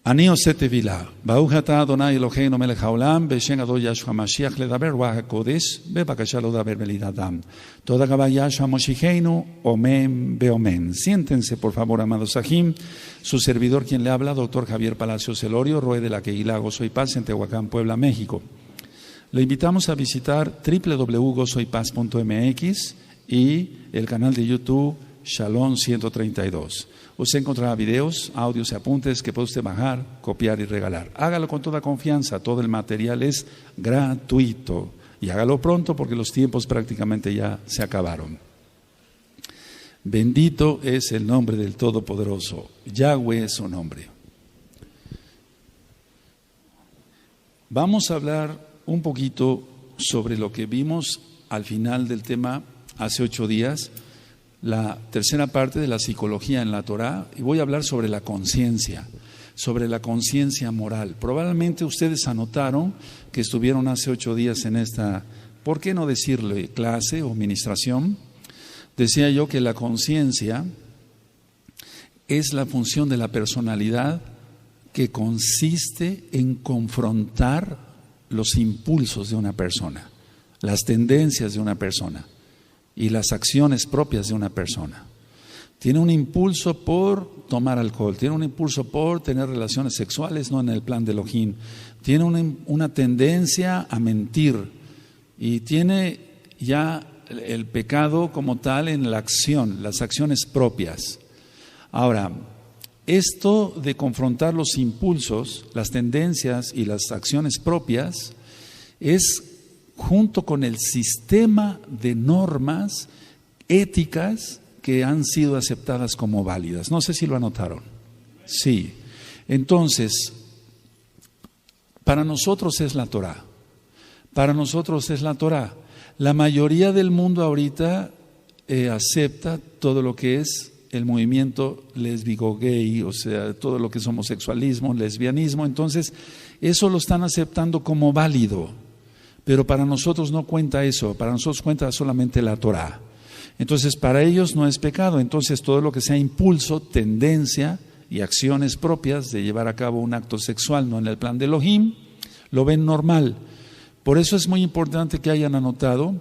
Ani osete vila, Baujata Adonai Eloheinu melech haolam, Beshem Ado Yahshua Mashiach ledaber Ruach HaKodesh, bebakasha lo daber belidadam. Toda Gabá Yahshua Moshicheinu, Omen Beomen. Siéntense, por favor, amados Sahim. Su servidor, quien le habla, doctor Javier Palacios Elorio, Roe de la Kehilá Gozo y Paz en Tehuacán, Puebla, México. Le invitamos a visitar www.gozoypaz.mx y el canal de YouTube Shalom 132. Usted encontrará videos, audios y apuntes que puede usted bajar, copiar y regalar. Hágalo con toda confianza, todo el material es gratuito. Y hágalo pronto porque los tiempos prácticamente ya se acabaron. Bendito es el nombre del Todopoderoso. Yahweh es su nombre. Vamos a hablar un poquito sobre lo que vimos al final del tema hace 8 días. La tercera parte de la psicología en la Torah, y voy a hablar sobre la conciencia moral. Probablemente ustedes anotaron que estuvieron hace 8 días en esta, ¿por qué no decirle clase o ministración? Decía yo que la conciencia es la función de la personalidad que consiste en confrontar los impulsos de una persona, las tendencias de una persona y las acciones propias de una persona. Tiene un impulso por tomar alcohol, tiene un impulso por tener relaciones sexuales, no en el plan de Elohim, tiene una tendencia a mentir y tiene ya el pecado como tal en la acción, las acciones propias. Ahora, esto de confrontar los impulsos, las tendencias y las acciones propias es junto con el sistema de normas éticas que han sido aceptadas como válidas. No sé si lo anotaron. Sí. Entonces, para nosotros es la Torah. Para nosotros es la Torah. La mayoría del mundo ahorita acepta todo lo que es el movimiento lésbico-gay, o sea, todo lo que es homosexualismo, lesbianismo. Entonces, eso lo están aceptando como válido. Pero para nosotros no cuenta eso, para nosotros cuenta solamente la Torah. Entonces para ellos no es pecado, entonces todo lo que sea impulso, tendencia y acciones propias de llevar a cabo un acto sexual no en el plan de Elohim, lo ven normal. Por eso es muy importante que hayan anotado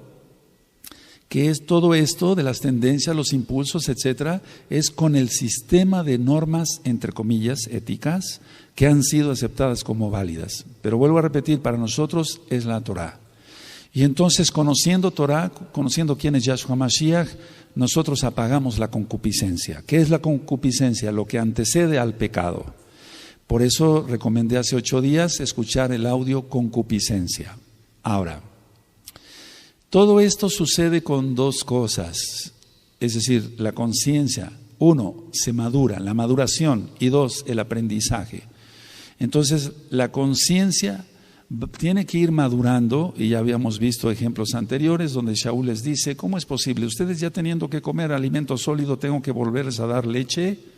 que es todo esto de las tendencias, los impulsos, etcétera, es con el sistema de normas, entre comillas, éticas, que han sido aceptadas como válidas. Pero vuelvo a repetir, para nosotros es la Torah. Y entonces, conociendo Torah, conociendo quién es Yahshua Mashiach, nosotros apagamos la concupiscencia. ¿Qué es la concupiscencia? Lo que antecede al pecado. Por eso recomendé hace 8 días escuchar el audio concupiscencia. Ahora, todo esto sucede con 2 cosas, es decir, la conciencia, 1, se madura, la maduración, y 2, el aprendizaje. Entonces, la conciencia tiene que ir madurando, y ya habíamos visto ejemplos anteriores donde Shaul les dice, ¿cómo es posible? Ustedes ya teniendo que comer alimento sólido, ¿tengo que volverles a dar leche?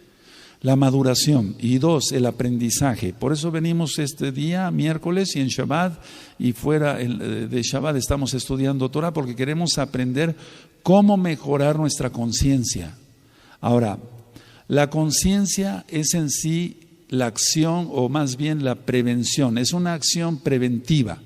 La maduración. Y 2, el aprendizaje. Por eso venimos este día, miércoles, y en Shabbat, y fuera de Shabbat estamos estudiando Torah porque queremos aprender cómo mejorar nuestra conciencia. Ahora, la conciencia es en sí la acción, o más bien la prevención, es una acción preventiva.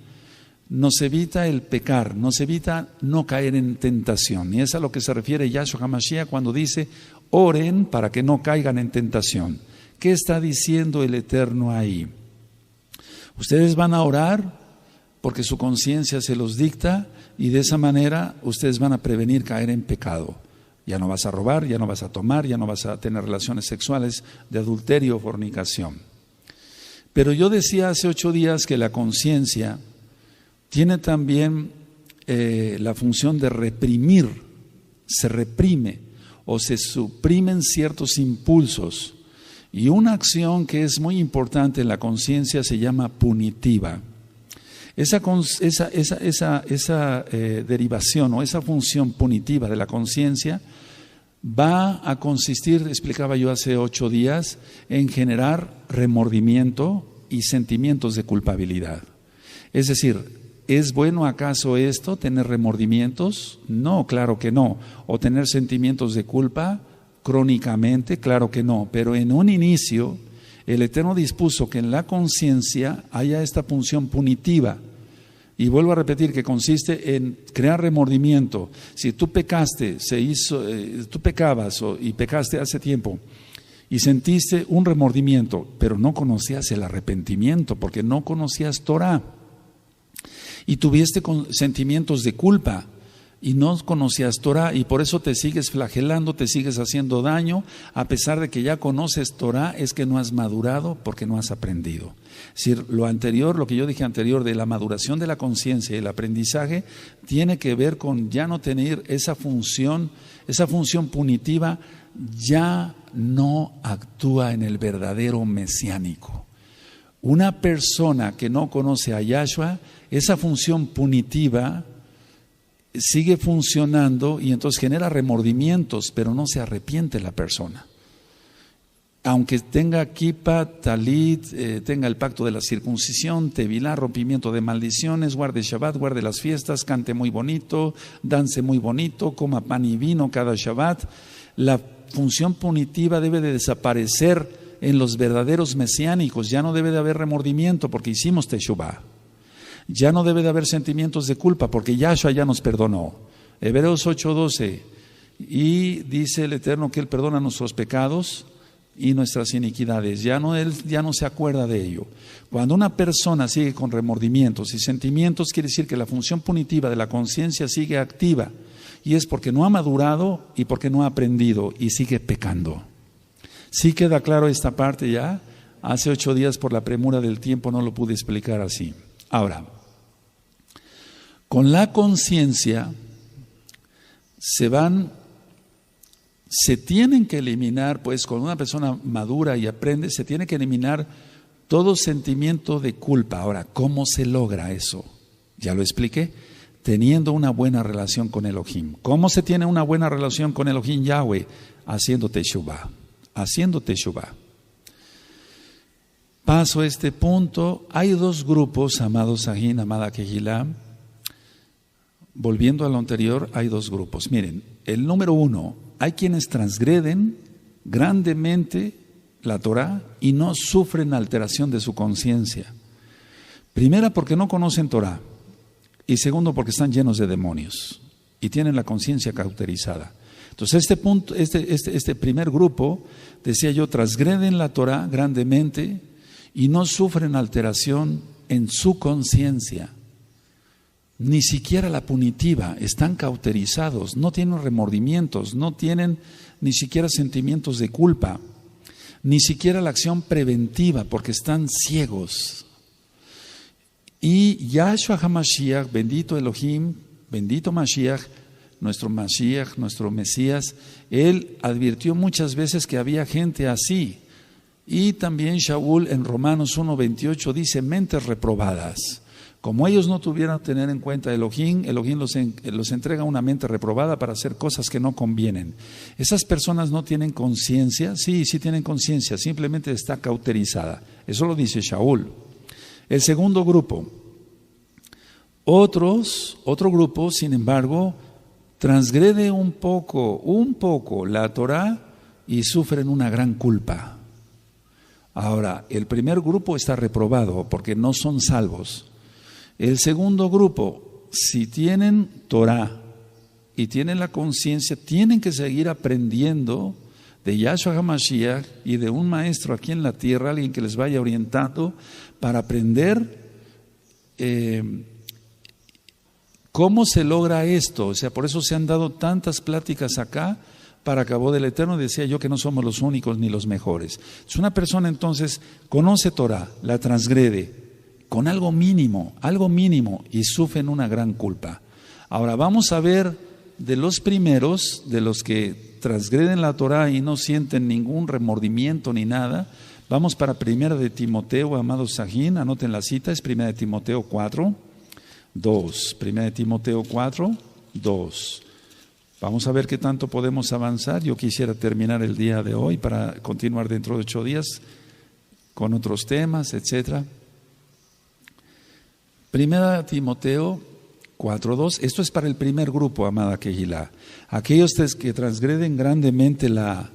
Nos evita el pecar, nos evita no caer en tentación. Y es a lo que se refiere Yahshua HaMashiach cuando dice, oren para que no caigan en tentación. ¿Qué está diciendo el Eterno ahí? Ustedes van a orar porque su conciencia se los dicta y de esa manera ustedes van a prevenir caer en pecado. Ya no vas a robar, ya no vas a tomar, ya no vas a tener relaciones sexuales de adulterio o fornicación. Pero yo decía hace 8 días que la conciencia tiene también la función de reprimir, se reprime o se suprimen ciertos impulsos. Y una acción que es muy importante en la conciencia se llama punitiva. Esa derivación o esa función punitiva de la conciencia va a consistir, explicaba yo hace 8 días, en generar remordimiento y sentimientos de culpabilidad. Es decir, ¿es bueno acaso esto, tener remordimientos? No, claro que no. ¿O tener sentimientos de culpa crónicamente? Claro que no. Pero en un inicio, El Eterno dispuso que en la conciencia haya esta función punitiva. Y vuelvo a repetir que consiste en crear remordimiento. Si tú pecaste, tú pecabas y pecaste hace tiempo y sentiste un remordimiento, pero no conocías el arrepentimiento porque no conocías Torah y tuviste sentimientos de culpa y no conocías Torah y por eso te sigues flagelando, te sigues haciendo daño, a pesar de que ya conoces Torah, es que no has madurado porque no has aprendido. Es decir, lo que yo dije anterior de la maduración de la conciencia y el aprendizaje tiene que ver con ya no tener esa función punitiva, ya no actúa en el verdadero mesiánico. Una persona que no conoce a Yahshua, esa función punitiva sigue funcionando y entonces genera remordimientos, pero no se arrepiente la persona. Aunque tenga kippah, talit, tenga el pacto de la circuncisión, tevilá, rompimiento de maldiciones, guarde Shabbat, guarde las fiestas, cante muy bonito, dance muy bonito, coma pan y vino cada Shabbat, la función punitiva debe de desaparecer en los verdaderos mesiánicos. Ya no debe de haber remordimiento porque hicimos teshuvah. Ya no debe de haber sentimientos de culpa porque Yahshua ya nos perdonó. Hebreos 8:12, y dice el Eterno que Él perdona nuestros pecados y nuestras iniquidades. Él ya no se acuerda de ello. Cuando una persona sigue con remordimientos y sentimientos, quiere decir que la función punitiva de la conciencia sigue activa, y es porque no ha madurado y porque no ha aprendido y sigue pecando. ¿Sí queda claro esta parte ya? Hace 8 días por la premura del tiempo no lo pude explicar así. Ahora, con la conciencia se tienen que eliminar, pues cuando una persona madura y aprende, se tiene que eliminar todo sentimiento de culpa. Ahora, ¿cómo se logra eso? Ya lo expliqué, teniendo una buena relación con Elohim. ¿Cómo se tiene una buena relación con Elohim Yahweh? Haciendo teshuvah. Paso a este punto. Hay 2 grupos, amados Sahin, amada Kehilá. Volviendo a lo anterior, hay 2 grupos. Miren, el número 1, hay quienes transgreden grandemente la Torah y no sufren alteración de su conciencia. Primera, porque no conocen Torah. Y segundo, porque están llenos de demonios y tienen la conciencia cauterizada. Entonces, este primer grupo, decía yo, transgreden la Torah grandemente y no sufren alteración en su conciencia. Ni siquiera la punitiva, están cauterizados, no tienen remordimientos, no tienen ni siquiera sentimientos de culpa, ni siquiera la acción preventiva, porque están ciegos. Y Yahshua HaMashiach, bendito Elohim, bendito Mashiach, nuestro Mesías, Él advirtió muchas veces que había gente así. Y también Shaul en Romanos 1:28 dice, mentes reprobadas. Como ellos no tuvieran tener en cuenta Elohim los entrega una mente reprobada para hacer cosas que no convienen. Esas personas no tienen conciencia, sí tienen conciencia, simplemente está cauterizada. Eso lo dice Shaul. El segundo grupo, otro grupo, sin embargo, transgrede un poco la Torah y sufren una gran culpa. Ahora, el primer grupo está reprobado porque no son salvos. El segundo grupo, si tienen Torah y tienen la conciencia, tienen que seguir aprendiendo de Yahshua HaMashiach y de un maestro aquí en la tierra, alguien que les vaya orientando para aprender cómo se logra esto. O sea, por eso se han dado tantas pláticas acá para Cabo del Eterno. Decía yo que no somos los únicos ni los mejores. Si una persona entonces conoce Torah, la transgrede con algo mínimo, y sufren una gran culpa. Ahora vamos a ver de los primeros, de los que transgreden la Torah y no sienten ningún remordimiento ni nada. Vamos para 1 de Timoteo, amados Sahin, anoten la cita, es 1 de Timoteo 4:2. 1 de Timoteo 4:2. Vamos a ver qué tanto podemos avanzar. Yo quisiera terminar el día de hoy para continuar dentro de 8 días con otros temas, etcétera. 1 Timoteo 4:2, esto es para el primer grupo, amada Kehilá. Aquellos que transgreden grandemente la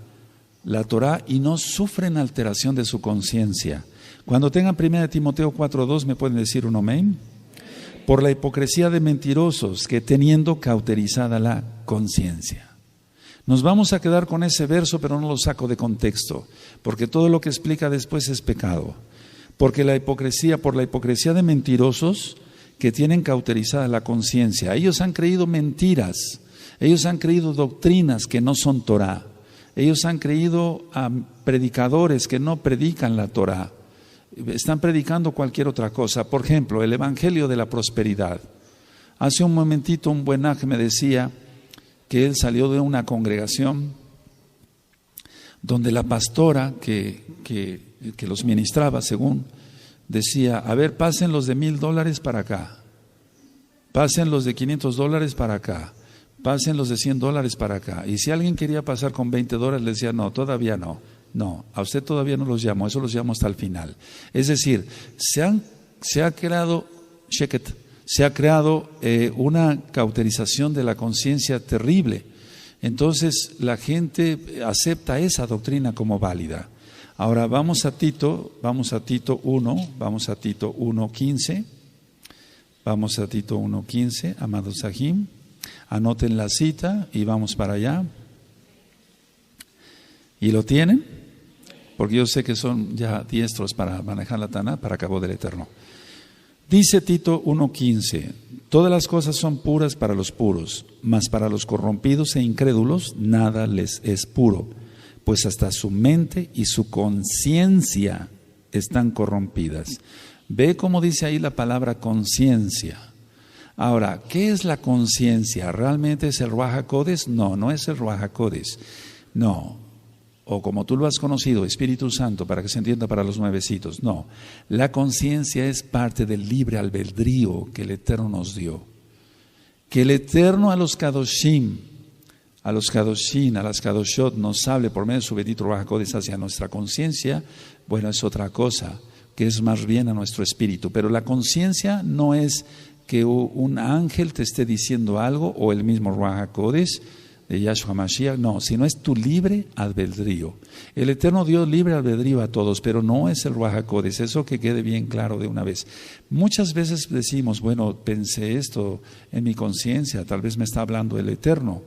la Torah y no sufren alteración de su conciencia. Cuando tengan 1 Timoteo 4:2, ¿me pueden decir un amén? Por la hipocresía de mentirosos que teniendo cauterizada la conciencia. Nos vamos a quedar con ese verso, pero no lo saco de contexto, porque todo lo que explica después es pecado. Porque por la hipocresía de mentirosos que tienen cauterizada la conciencia. Ellos han creído mentiras, ellos han creído doctrinas que no son Torah, ellos han creído a predicadores que no predican la Torah, están predicando cualquier otra cosa. Por ejemplo, el Evangelio de la Prosperidad. Hace un momentito un buen aj me decía que él salió de una congregación donde la pastora que los ministraba, según, decía: a ver, pasen los de $1,000 para acá, pasen los de $500 para acá, pasen los de $100 para acá. Y si alguien quería pasar con $20, le decía: no, todavía no, a usted todavía no los llamo, eso los llamo hasta el final. Es decir, se ha creado una cauterización de la conciencia terrible. Entonces la gente acepta esa doctrina como válida. Ahora vamos a Tito 1:15, amados Sahim, anoten la cita y vamos para allá. ¿Y lo tienen? Porque yo sé que son ya diestros para manejar la Taná para cabo del Eterno. Dice Tito 1:15: todas las cosas son puras para los puros, mas para los corrompidos e incrédulos nada les es puro, pues hasta su mente y su conciencia están corrompidas. Ve cómo dice ahí la palabra conciencia. Ahora, ¿qué es la conciencia? ¿Realmente es el Ruach HaKodesh? No, no es el Ruach HaKodesh. No. O como tú lo has conocido, Espíritu Santo, para que se entienda para los nuevecitos. No, la conciencia es parte del libre albedrío que el Eterno nos dio. Que el Eterno a los Kadoshim, a las Kadoshot nos hable por medio de su bendito Ruach HaKodesh hacia nuestra conciencia, bueno, es otra cosa, que es más bien a nuestro espíritu. Pero la conciencia no es que un ángel te esté diciendo algo o el mismo Ruach HaKodesh de Yahshua Mashiach, no, sino es tu libre albedrío. El Eterno dio libre albedrío a todos, pero no es el Ruach HaKodesh, eso que quede bien claro de una vez. Muchas veces decimos, bueno, pensé esto en mi conciencia, tal vez me está hablando el Eterno,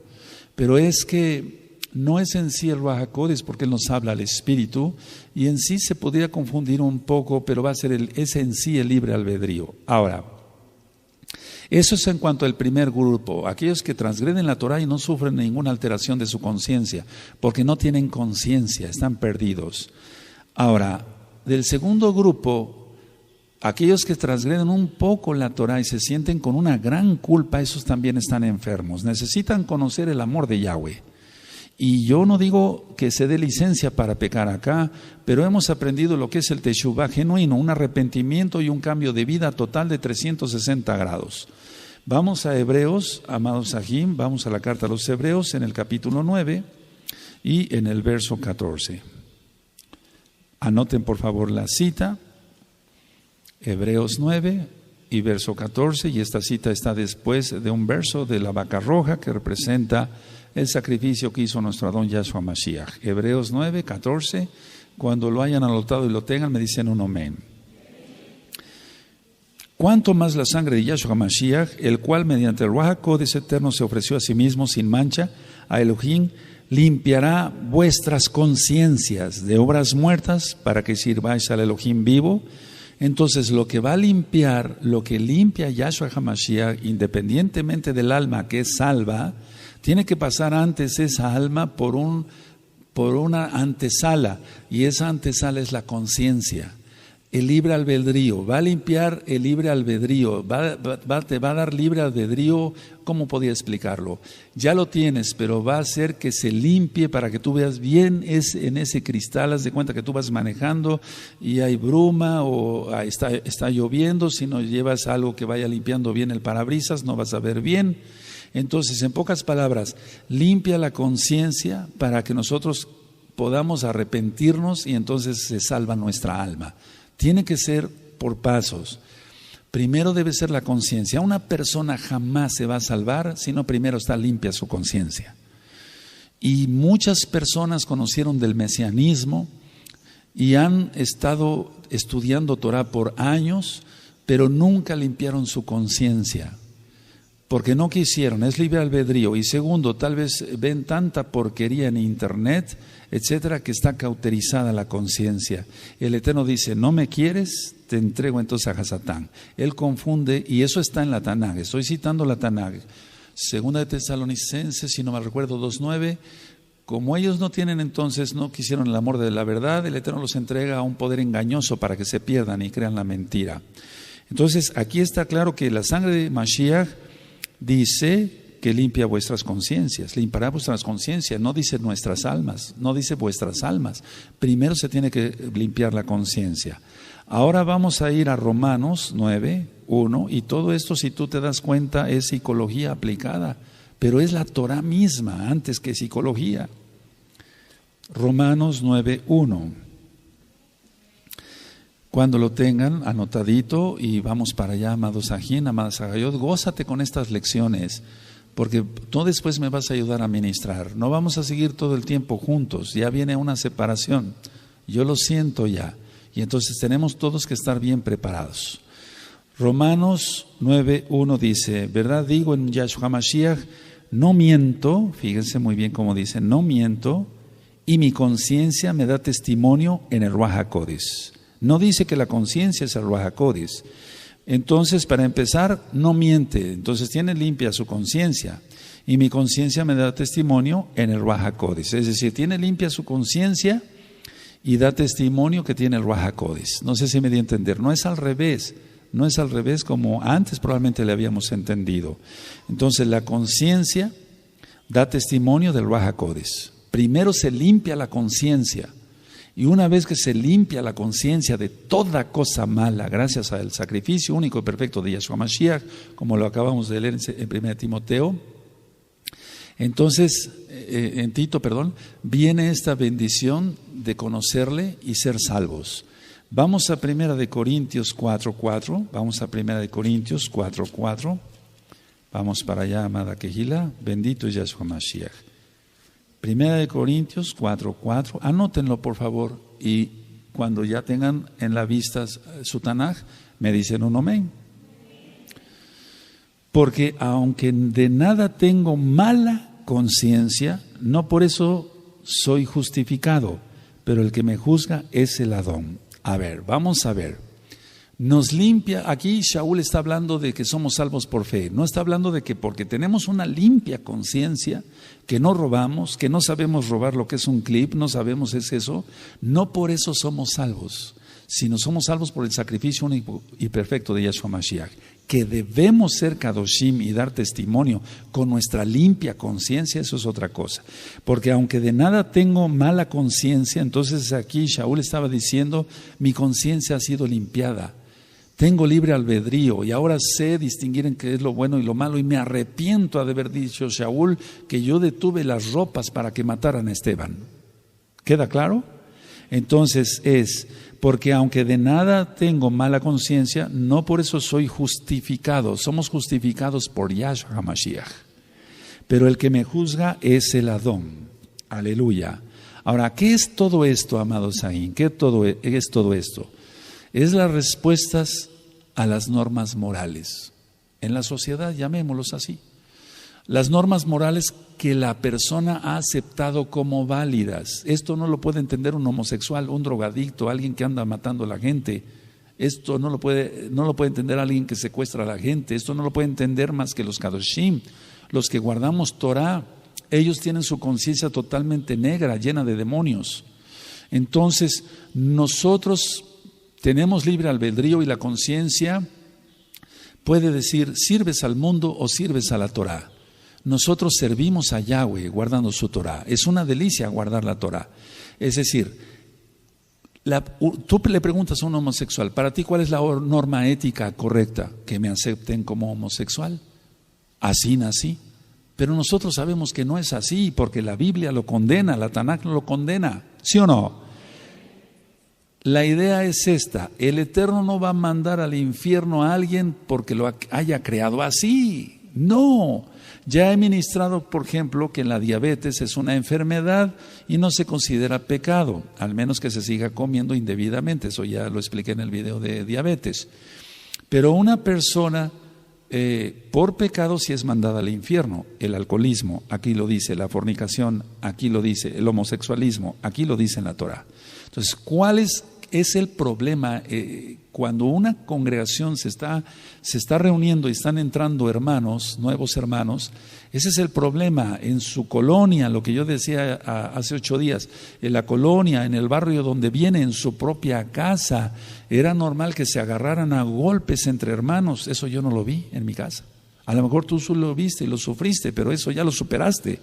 pero es que no es en sí el Ruach HaKodesh, porque Él nos habla al Espíritu, y en sí se podría confundir un poco, pero va a ser es en sí el libre albedrío. Ahora, eso es en cuanto al primer grupo, aquellos que transgreden la Torah y no sufren ninguna alteración de su conciencia, porque no tienen conciencia, están perdidos. Ahora, del segundo grupo, aquellos que transgreden un poco la Torah y se sienten con una gran culpa, esos también están enfermos, necesitan conocer el amor de Yahweh. Y yo no digo que se dé licencia para pecar acá, pero hemos aprendido lo que es el teshuvah genuino, un arrepentimiento y un cambio de vida total de 360 grados. Vamos a Hebreos, amados Sahim, vamos a la carta a los Hebreos en el capítulo 9 y en el verso 14. Anoten por favor la cita, Hebreos 9 y verso 14, y esta cita está después de un verso de la vaca roja que representa el sacrificio que hizo nuestro Adón Yahshua Mashiach. Hebreos 9, 14, cuando lo hayan anotado y lo tengan, me dicen un amén. Cuánto más la sangre de Yahshua Mashiach, el cual mediante el Ruach HaKodesh eterno se ofreció a sí mismo sin mancha a Elohim, limpiará vuestras conciencias de obras muertas para que sirváis al Elohim vivo. Entonces lo que va a limpiar, lo que limpia Yahshua HaMashiach, independientemente del alma que es salva, tiene que pasar antes esa alma por una antesala, y esa antesala es la conciencia, el libre albedrío. Va a limpiar el libre albedrío, te va a dar libre albedrío. ¿Cómo podía explicarlo? Ya lo tienes, pero va a hacer que se limpie para que tú veas bien en ese cristal. Haz de cuenta que tú vas manejando y hay bruma o está lloviendo. Si no llevas algo que vaya limpiando bien el parabrisas, no vas a ver bien. Entonces, en pocas palabras, limpia la conciencia para que nosotros podamos arrepentirnos y entonces se salva nuestra alma. Tiene que ser por pasos. Primero debe ser la conciencia. Una persona jamás se va a salvar si no primero está limpia su conciencia. Y muchas personas conocieron del mesianismo y han estado estudiando Torah por años, pero nunca limpiaron su conciencia, porque no quisieron, es libre albedrío. Y segundo, tal vez ven tanta porquería en internet, etcétera, que está cauterizada la conciencia. El Eterno dice, no me quieres, te entrego entonces a Hasatán. Él confunde, y eso está en la Tanaj, estoy citando la Tanaj. Segunda de Tesalonicenses, si no me recuerdo, 2:9, como ellos no tienen entonces, no quisieron el amor de la verdad, el Eterno los entrega a un poder engañoso para que se pierdan y crean la mentira. Entonces, aquí está claro que la sangre de Mashiach dice que limpia vuestras conciencias, limpiará vuestras conciencias, no dice nuestras almas, no dice vuestras almas. Primero se tiene que limpiar la conciencia. Ahora vamos a ir a Romanos 9:1, y todo esto, si tú te das cuenta, es psicología aplicada, pero es la Torah misma antes que psicología. Romanos 9:1. Cuando lo tengan anotadito, y vamos para allá, amados ajín, amadas agayot, gózate con estas lecciones, porque tú después me vas a ayudar a ministrar. No vamos a seguir todo el tiempo juntos, ya viene una separación, yo lo siento ya, y entonces tenemos todos que estar bien preparados. Romanos 9:1 dice, verdad digo en Yahshua Mashiach, no miento, fíjense muy bien cómo dice, no miento, y mi conciencia me da testimonio en el Ruach HaKodesh. No dice que la conciencia es el Ruach HaKodesh. Entonces, para empezar, no miente, entonces tiene limpia su conciencia, y mi conciencia me da testimonio en el Ruach HaKodesh. Es decir, tiene limpia su conciencia y da testimonio que tiene el Ruach HaKodesh. No sé si me di a entender, no es al revés. No es al revés como antes probablemente le habíamos entendido. Entonces la conciencia da testimonio del Ruach HaKodesh. Primero se limpia la conciencia, y una vez que se limpia la conciencia de toda cosa mala, gracias al sacrificio único y perfecto de Yahshua Mashiach, como lo acabamos de leer en 1 Timoteo, entonces, en Tito, viene esta bendición de conocerle y ser salvos. Vamos a 1 Corintios 4:4, vamos a 1 Corintios 4:4, vamos para allá, amada Kehila, bendito es Yahshua Mashiach. 1 Corintios 4:4, anótenlo por favor, y cuando ya tengan en la vista su Tanaj, me dicen un amén. Porque aunque de nada tengo mala conciencia, no por eso soy justificado, pero el que me juzga es el Adón. A ver, vamos a ver. Nos limpia, aquí Shaul está hablando de que somos salvos por fe, no está hablando de que porque tenemos una limpia conciencia, que no robamos, que no sabemos robar lo que es un clip, no sabemos es eso, no por eso somos salvos, sino somos salvos por el sacrificio único y perfecto de Yahshua Mashiach, que debemos ser kadoshim y dar testimonio con nuestra limpia conciencia, eso es otra cosa. Porque aunque de nada tengo mala conciencia, entonces aquí Shaul estaba diciendo, mi conciencia ha sido limpiada. Tengo libre albedrío y ahora sé distinguir en qué es lo bueno y lo malo, y me arrepiento de haber dicho Shaul que yo detuve las ropas para que mataran a Esteban. ¿Queda claro? Entonces es porque aunque de nada tengo mala conciencia, no por eso soy justificado. Somos justificados por Yahshua HaMashiach. Pero el que me juzga es el Adón. Aleluya. Ahora, ¿qué es todo esto, amados Saín? ¿Qué es todo esto? Es las respuestas a las normas morales. En la sociedad, llamémoslos así. Las normas morales que la persona ha aceptado como válidas. Esto no lo puede entender un homosexual, un drogadicto, alguien que anda matando a la gente. Esto no lo puede entender alguien que secuestra a la gente. Esto no lo puede entender más que los kadoshim, los que guardamos Torah. Ellos tienen su conciencia totalmente negra, llena de demonios. Entonces, nosotros tenemos libre albedrío y la conciencia puede decir, sirves al mundo o sirves a la Torah. Nosotros servimos a Yahweh guardando su Torah. Es una delicia guardar la Torah. Es decir, tú le preguntas a un homosexual, ¿para ti cuál es la norma ética correcta? Que me acepten como homosexual. Así nací. Pero nosotros sabemos que no es así, porque la Biblia lo condena, la Tanaj lo condena. ¿Sí o no? La idea es esta: el Eterno no va a mandar al infierno a alguien porque lo haya creado así. No, ya he ministrado, por ejemplo, que la diabetes es una enfermedad y no se considera pecado, al menos que se siga comiendo indebidamente. Eso ya lo expliqué en el video de diabetes. Pero una persona por pecado sí es mandada al infierno. El alcoholismo, aquí lo dice; la fornicación, aquí lo dice; el homosexualismo, aquí lo dice en la Torah. Entonces, ¿cuál es el problema? Cuando una congregación se está reuniendo y están entrando hermanos, nuevos hermanos, ese es el problema. En su colonia, lo que yo decía hace 8 días, en la colonia, en el barrio donde viene, en su propia casa, era normal que se agarraran a golpes entre hermanos. Eso yo no lo vi en mi casa. A lo mejor tú solo lo viste y lo sufriste, pero eso ya lo superaste.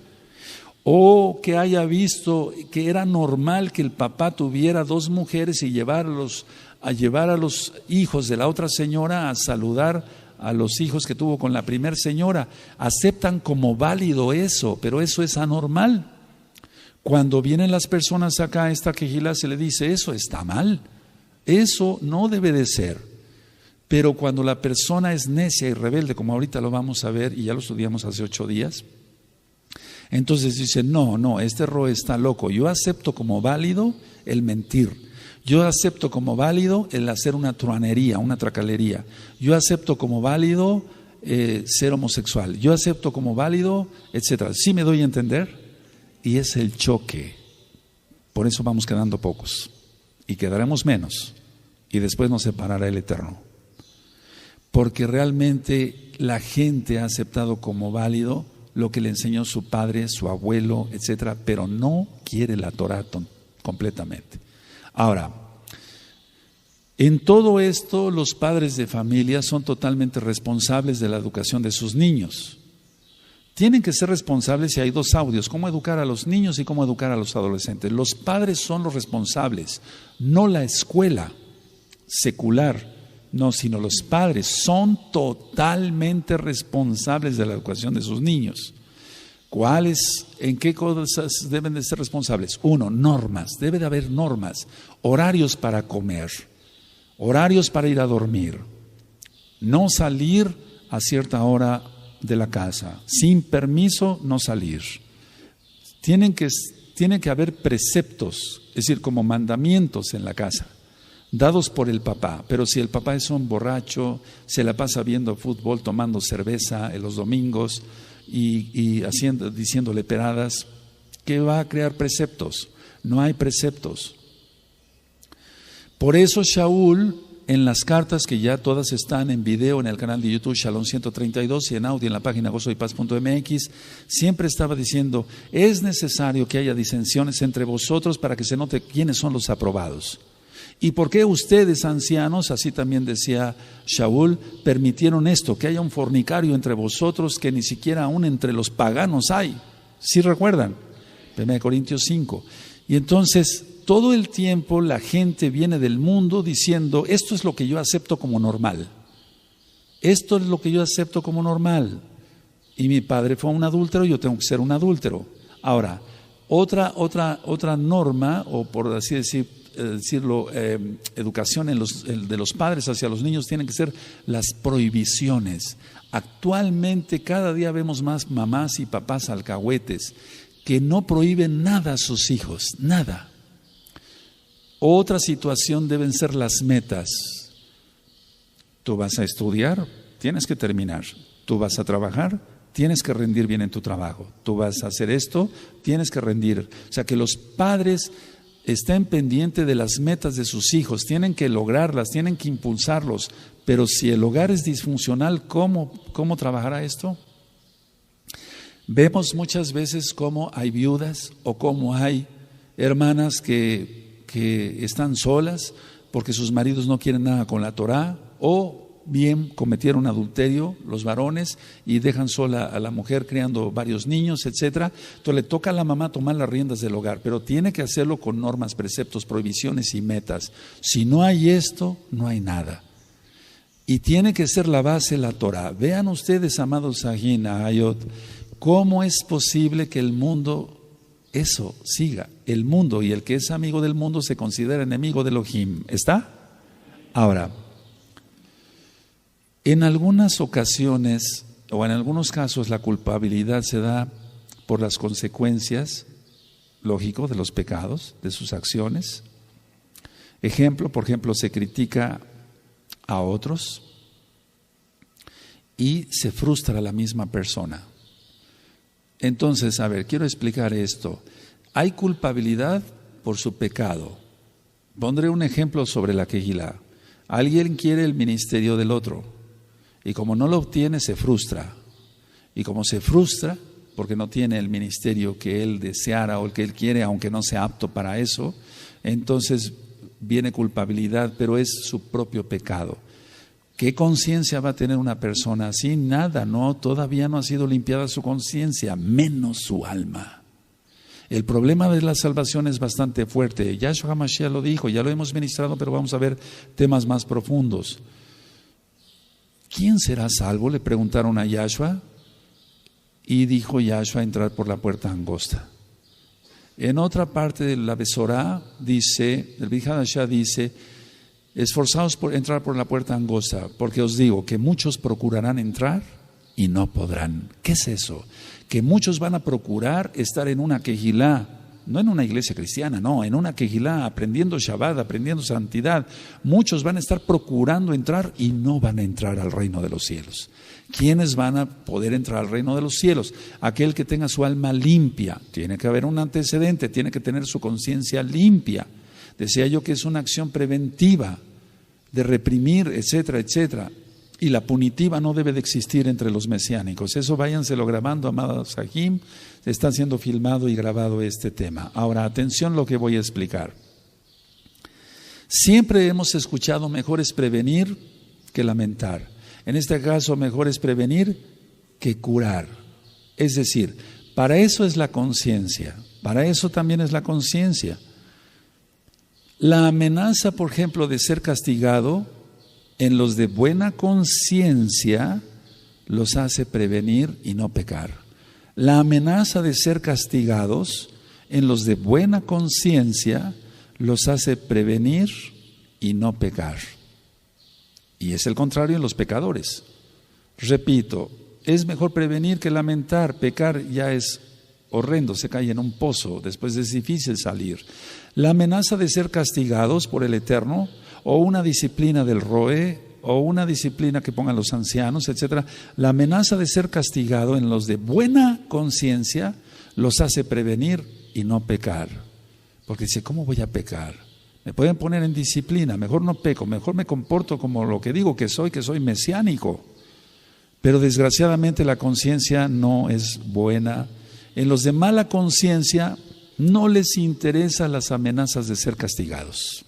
O que haya visto que era normal que el papá tuviera 2 mujeres y llevar a los hijos de la otra señora a saludar a los hijos que tuvo con la primer señora. Aceptan como válido eso, pero eso es anormal. Cuando vienen las personas acá a esta quejilá, se le dice: eso está mal, eso no debe de ser. Pero cuando la persona es necia y rebelde, como ahorita lo vamos a ver y ya lo estudiamos hace 8 días, entonces dice: no, este Roe está loco. Yo acepto como válido el mentir. Yo acepto como válido el hacer una truanería, una tracalería. Yo acepto como válido ser homosexual. Yo acepto como válido, etcétera. ¿Sí me doy a entender? Y es el choque. Por eso vamos quedando pocos y quedaremos menos, y después nos separará el Eterno. Porque realmente la gente ha aceptado como válido lo que le enseñó su padre, su abuelo, etcétera, pero no quiere la Torah completamente. Ahora, en todo esto los padres de familia son totalmente responsables de la educación de sus niños. Tienen que ser responsables, y hay 2 audios: cómo educar a los niños y cómo educar a los adolescentes. Los padres son los responsables, no la escuela secular, no, sino los padres son totalmente responsables de la educación de sus niños. ¿Cuáles? ¿En qué cosas deben de ser responsables? 1, normas. Debe de haber normas. Horarios para comer, horarios para ir a dormir. No salir a cierta hora de la casa. Sin permiso, no salir. Tiene que haber preceptos, es decir, como mandamientos en la casa, dados por el papá. Pero si el papá es un borracho, se la pasa viendo fútbol, tomando cerveza en los domingos y diciéndole peradas, ¿qué va a crear preceptos? No hay preceptos. Por eso Shaul, en las cartas que ya todas están en video en el canal de YouTube Shalom 132 y en audio en la página gozoypaz.mx, siempre estaba diciendo: es necesario que haya disensiones entre vosotros para que se note quiénes son los aprobados. ¿Y por qué ustedes, ancianos, así también decía Shaul, permitieron esto, que haya un fornicario entre vosotros que ni siquiera aún entre los paganos hay? ¿Sí recuerdan? 1 Corintios 5. Y entonces todo el tiempo la gente viene del mundo diciendo: esto es lo que yo acepto como normal. Esto es lo que yo acepto como normal. Y mi padre fue un adúltero, yo tengo que ser un adúltero. Ahora, otra norma, o por así decirlo, educación de los padres hacia los niños, tienen que ser las prohibiciones. Actualmente cada día vemos más mamás y papás alcahuetes que no prohíben nada a sus hijos, nada. Otra situación deben ser las metas. Tú vas a estudiar, tienes que terminar. Tú vas a trabajar, tienes que rendir bien en tu trabajo. Tú vas a hacer esto, tienes que rendir. O sea, que los padres estén pendientes de las metas de sus hijos, tienen que lograrlas, tienen que impulsarlos. Pero si el hogar es disfuncional, ¿cómo trabajará esto? Vemos muchas veces cómo hay viudas o cómo hay hermanas que están solas porque sus maridos no quieren nada con la Torah, o bien cometieron adulterio los varones y dejan sola a la mujer criando varios niños, etcétera. Entonces le toca a la mamá tomar las riendas del hogar, pero tiene que hacerlo con normas, preceptos, prohibiciones y metas. Si no hay esto, no hay nada. Y tiene que ser la base la Torah. Vean ustedes, amados Sahin, Ayot, cómo es posible que el mundo eso siga. El mundo, y el que es amigo del mundo se considera enemigo de Elohim. ¿Está? Ahora, en algunas ocasiones o en algunos casos la culpabilidad se da por las consecuencias, lógico, de los pecados, de sus acciones. Ejemplo, por ejemplo, se critica a otros y se frustra a la misma persona. Entonces, a ver, quiero explicar esto. Hay culpabilidad por su pecado. Pondré un ejemplo sobre la quejilá. Alguien quiere el ministerio del otro y como no lo obtiene se frustra. Y como se frustra porque no tiene el ministerio que él deseara o el que él quiere, aunque no sea apto para eso, entonces viene culpabilidad, pero es su propio pecado. ¿Qué conciencia va a tener una persona así? Nada, no, todavía no ha sido limpiada su conciencia, menos su alma. El problema de la salvación es bastante fuerte. Yahshua HaMashiach lo dijo, ya lo hemos ministrado, pero vamos a ver temas más profundos. ¿Quién será salvo?, le preguntaron a Yahshua, y dijo Yahshua: entrar por la puerta angosta. En otra parte de la Besorá dice, el Brit Hadashah dice: esforzaos por entrar por la puerta angosta, porque os digo que muchos procurarán entrar y no podrán. ¿Qué es eso? Que muchos van a procurar estar en una quejilá, no en una iglesia cristiana, no, en una quejilá, aprendiendo Shabbat, aprendiendo santidad. Muchos van a estar procurando entrar y no van a entrar al reino de los cielos. ¿Quiénes van a poder entrar al reino de los cielos? Aquel que tenga su alma limpia. Tiene que haber un antecedente, tiene que tener su conciencia limpia. Decía yo que es una acción preventiva de reprimir, etcétera, etcétera. Y la punitiva no debe de existir entre los mesiánicos. Eso váyanselo grabando, amados Sahim. Está siendo filmado y grabado este tema. Ahora, atención lo que voy a explicar. Siempre hemos escuchado: mejor es prevenir que lamentar. En este caso, mejor es prevenir que curar. Es decir, para eso es la conciencia. Para eso también es la conciencia. La amenaza, por ejemplo, de ser castigado, en los de buena conciencia los hace prevenir y no pecar. La amenaza de ser castigados, en los de buena conciencia los hace prevenir y no pecar. Y es el contrario en los pecadores. Repito, es mejor prevenir que lamentar. Pecar ya es horrendo, se cae en un pozo, después es difícil salir. La amenaza de ser castigados por el Eterno, o una disciplina del Roe, o una disciplina que pongan los ancianos, etcétera. La amenaza de ser castigado en los de buena conciencia los hace prevenir y no pecar. Porque dice: ¿cómo voy a pecar? Me pueden poner en disciplina, mejor no peco, mejor me comporto como lo que digo que soy mesiánico. Pero desgraciadamente la conciencia no es buena. En los de mala conciencia no les interesan las amenazas de ser castigados.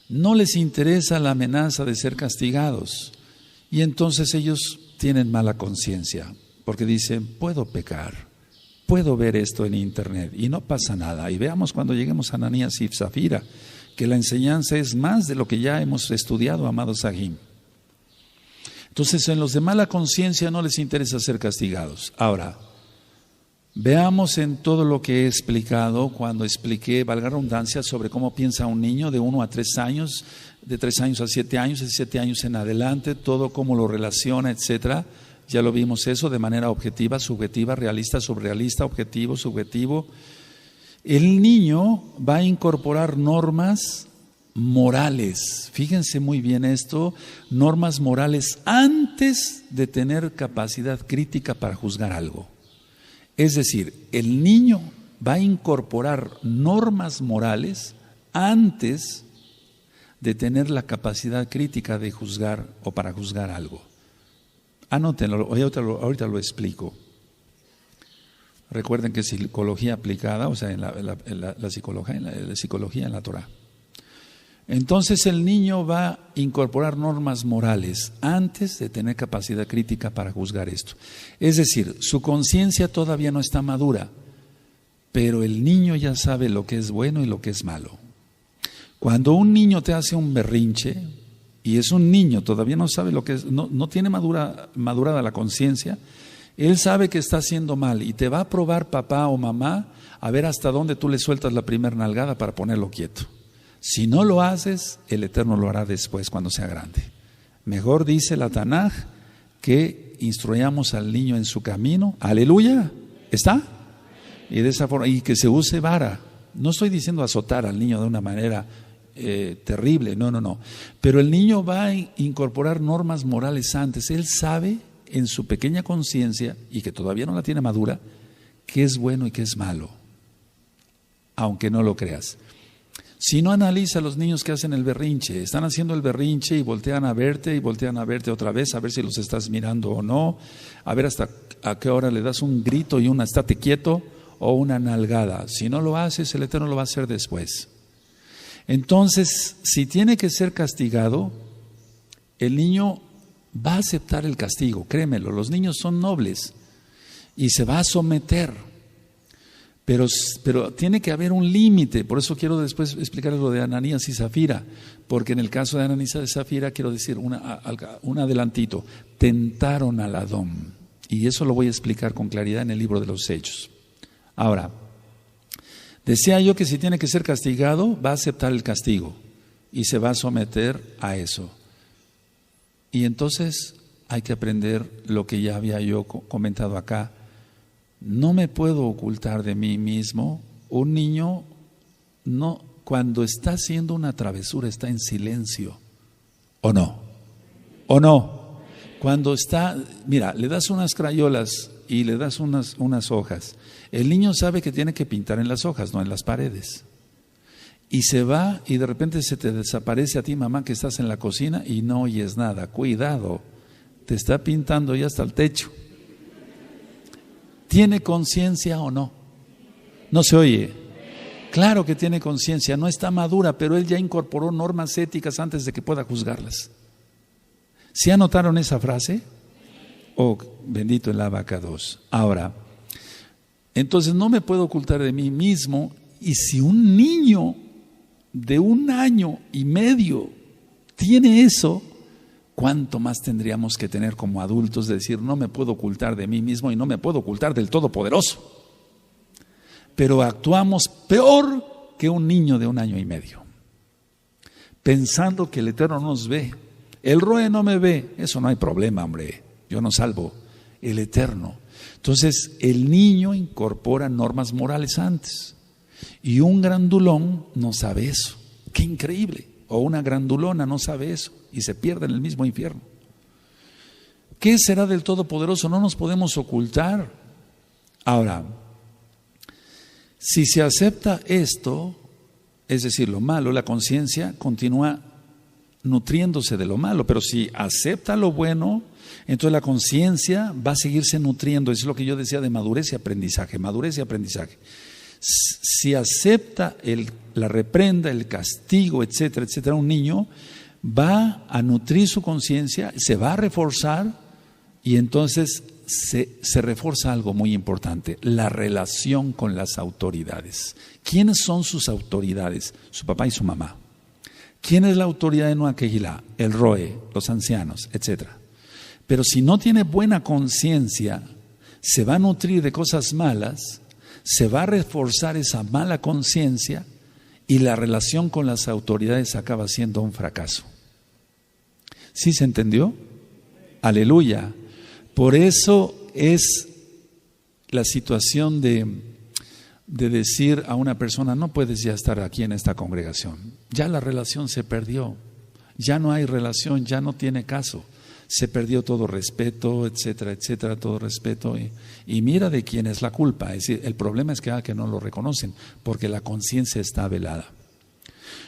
No les interesa la amenaza de ser castigados. Y entonces ellos tienen mala conciencia, porque dicen: puedo pecar, puedo ver esto en internet y no pasa nada. Y veamos cuando lleguemos a Ananías y Zafira, que la enseñanza es más de lo que ya hemos estudiado, amados Sahim. Entonces, en los de mala conciencia no les interesa ser castigados. Ahora, veamos en todo lo que he explicado, cuando expliqué, valga redundancia, sobre cómo piensa un niño de 1 a 3 años, de 3 años a 7 años, de 7 años en adelante, todo cómo lo relaciona, etcétera. Ya lo vimos eso de manera objetiva, subjetiva, realista, surrealista, objetivo, subjetivo. El niño va a incorporar normas morales. Fíjense muy bien esto, normas morales antes de tener capacidad crítica para juzgar algo. Es decir, el niño va a incorporar normas morales antes de tener la capacidad crítica de juzgar o para juzgar algo. Anótenlo, ahorita lo explico. Recuerden que es psicología aplicada, o sea, en la psicología en la Torah. Entonces el niño va a incorporar normas morales antes de tener capacidad crítica para juzgar esto. Es decir, su conciencia todavía no está madura, pero el niño ya sabe lo que es bueno y lo que es malo. Cuando un niño te hace un berrinche, y es un niño, todavía no sabe lo que es, no tiene madurada la conciencia, él sabe que está haciendo mal y te va a probar papá o mamá a ver hasta dónde tú le sueltas la primer nalgada para ponerlo quieto. Si no lo haces, el Eterno lo hará después cuando sea grande. Mejor dice la Tanaj que instruyamos al niño en su camino. Aleluya. ¿Está? Y de esa forma, y que se use vara. No estoy diciendo azotar al niño de una manera terrible, no. Pero el niño va a incorporar normas morales antes. Él sabe en su pequeña conciencia, y que todavía no la tiene madura, qué es bueno y qué es malo, aunque no lo creas. Si no, analiza a los niños que hacen el berrinche. Están haciendo el berrinche y voltean a verte otra vez, a ver si los estás mirando o no, a ver hasta a qué hora le das un grito y una estate quieto o una nalgada. Si no lo haces, el Eterno lo va a hacer después. Entonces, si tiene que ser castigado, el niño va a aceptar el castigo, créemelo. Los niños son nobles y se va a someter. Pero tiene que haber un límite. Por eso quiero después explicarles lo de Ananías y Zafira, porque en el caso de Ananías y Zafira quiero decir un adelantito. Tentaron al Adón, y eso lo voy a explicar con claridad en el libro de los Hechos. Ahora, decía yo que si tiene que ser castigado, va a aceptar el castigo y se va a someter a eso. Y entonces hay que aprender lo que ya había yo comentado acá. No me puedo ocultar de mí mismo. Un niño, no, cuando está haciendo una travesura, está en silencio. ¿O no? ¿O no? Cuando está, mira, le das unas crayolas y le das unas hojas. El niño sabe que tiene que pintar en las hojas, no en las paredes. Y se va y de repente se te desaparece a ti, mamá, que estás en la cocina y no oyes nada. Cuidado, te está pintando ya hasta el techo. ¿Tiene conciencia o no? No se oye. Claro que tiene conciencia, no está madura, pero él ya incorporó normas éticas antes de que pueda juzgarlas. ¿Sí anotaron esa frase? Oh, bendito el Abacados. Ahora, entonces no me puedo ocultar de mí mismo, y si un niño de 1 año y medio tiene eso, ¿cuánto más tendríamos que tener como adultos de decir, no me puedo ocultar de mí mismo y no me puedo ocultar del Todopoderoso? Pero actuamos peor que un niño de 1 año y medio, pensando que el Eterno nos ve. El Roe no me ve, eso no hay problema, hombre, yo no salvo, el Eterno. Entonces el niño incorpora normas morales antes, y un grandulón no sabe eso. ¡Qué increíble! O una grandulona no sabe eso y se pierde en el mismo infierno. ¿Qué será del Todopoderoso? No nos podemos ocultar. Ahora, si se acepta esto, es decir, lo malo, la conciencia continúa nutriéndose de lo malo, pero si acepta lo bueno, entonces la conciencia va a seguirse nutriendo. Eso es lo que yo decía de madurez y aprendizaje, madurez y aprendizaje. Si acepta la reprenda, el castigo, etcétera, etcétera, un niño va a nutrir su conciencia, se va a reforzar, y entonces se refuerza algo muy importante: la relación con las autoridades. ¿Quiénes son sus autoridades? Su papá y su mamá. ¿Quién es la autoridad de Noa Kehilá? El Roe, los ancianos, etcétera. Pero si no tiene buena conciencia, se va a nutrir de cosas malas, se va a reforzar esa mala conciencia, y la relación con las autoridades acaba siendo un fracaso. ¿Sí se entendió? Aleluya. Por eso es la situación de decir a una persona, no puedes ya estar aquí en esta congregación. Ya la relación se perdió, ya no hay relación, ya no tiene caso. Se perdió todo respeto, etcétera, etcétera, todo respeto. Y mira de quién es la culpa. Es decir, el problema es que no lo reconocen, porque la conciencia está velada.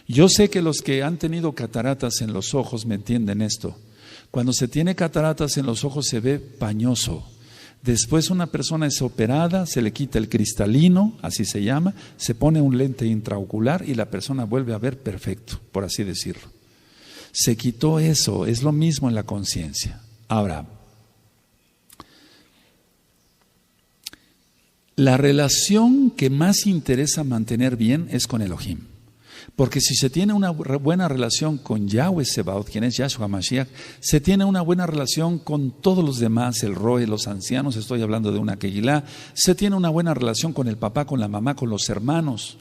Yo sé que los que han tenido cataratas en los ojos me entienden esto. Cuando se tiene cataratas en los ojos se ve pañoso. Después una persona es operada, se le quita el cristalino, así se llama, se pone un lente intraocular y la persona vuelve a ver perfecto, por así decirlo. Se quitó eso, es lo mismo en la conciencia. Ahora, la relación que más interesa mantener bien es con Elohim. Porque si se tiene una buena relación con Yahweh Sebaot, quien es Yahshua Mashiach, se tiene una buena relación con todos los demás, el Roe, los ancianos, estoy hablando de una Kehilá, se tiene una buena relación con el papá, con la mamá, con los hermanos.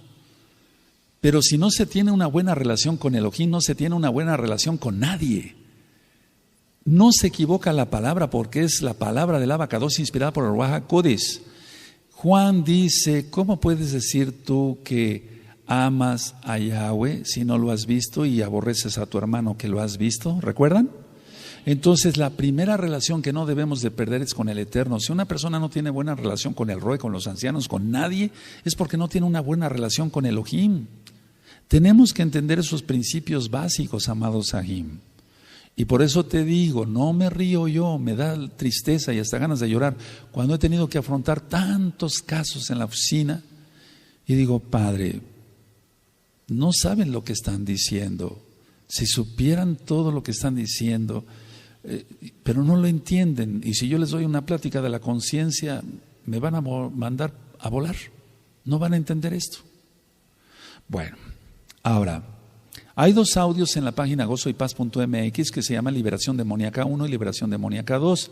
Pero si no se tiene una buena relación con Elohim, no se tiene una buena relación con nadie. no se equivoca la palabra porque es la palabra del Abacados inspirada por el Ruach HaKodesh. Juan dice, ¿cómo puedes decir tú que amas a Yahweh si no lo has visto y aborreces a tu hermano que lo has visto? ¿Recuerdan? Entonces la primera relación que no debemos de perder es con el Eterno. Si una persona no tiene buena relación con el Roe, con los ancianos, con nadie, es porque no tiene una buena relación con Elohim. Tenemos que entender esos principios básicos, amados Sahim. Y por eso te digo, no me río yo, me da tristeza y hasta ganas de llorar cuando he tenido que afrontar tantos casos en la oficina y digo, Padre, no saben lo que están diciendo. Si supieran todo lo que están diciendo, pero no lo entienden. Y si yo les doy una plática de la conciencia, me van a mandar a volar. No van a entender esto. Bueno, ahora, hay 2 audios en la página gozoypaz.mx que se llama Liberación Demoníaca 1 y Liberación Demoníaca 2.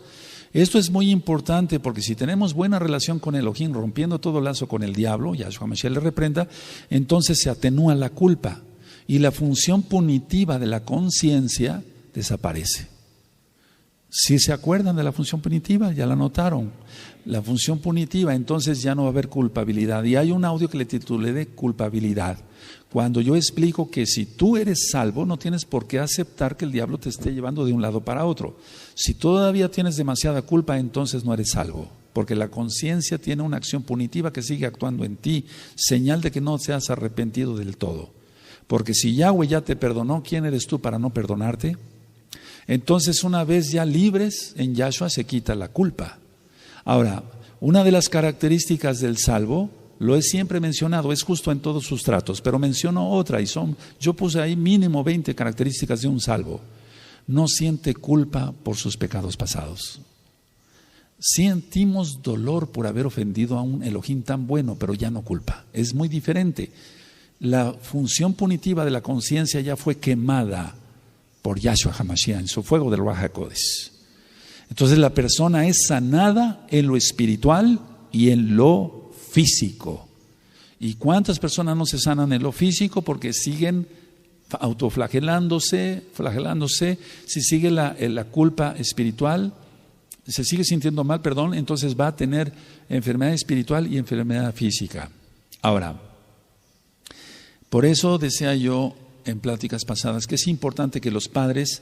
Esto es muy importante porque si tenemos buena relación con Elohim, rompiendo todo lazo con el diablo, Yahshua Mashiach le reprenda, entonces se atenúa la culpa y la función punitiva de la conciencia desaparece. Si se acuerdan de la función punitiva, ya la notaron. La función punitiva, entonces ya no va a haber culpabilidad. Y hay un audio que le titulé de culpabilidad. Cuando yo explico que si tú eres salvo, no tienes por qué aceptar que el diablo te esté llevando de un lado para otro. Si todavía tienes demasiada culpa, entonces no eres salvo. Porque la conciencia tiene una acción punitiva que sigue actuando en ti, señal de que no te has arrepentido del todo. Porque si Yahweh ya te perdonó, ¿quién eres tú para no perdonarte? Entonces, una vez ya libres en Yahshua, se quita la culpa. Ahora, una de las características del salvo, lo he siempre mencionado, es justo en todos sus tratos, pero menciono otra y yo puse ahí mínimo 20 características de un salvo. No siente culpa por sus pecados pasados. Sentimos dolor por haber ofendido a un Elohim tan bueno, pero ya no culpa. Es muy diferente. La función punitiva de la conciencia ya fue quemada por Yahshua HaMashiach en su fuego del Ruach HaKodesh. Entonces la persona es sanada en lo espiritual y en lo físico. ¿Y cuántas personas no se sanan en lo físico? Porque siguen autoflagelándose, si sigue la culpa espiritual, se sigue sintiendo mal, entonces va a tener enfermedad espiritual y enfermedad física. Ahora, por eso decía yo en pláticas pasadas que es importante que los padres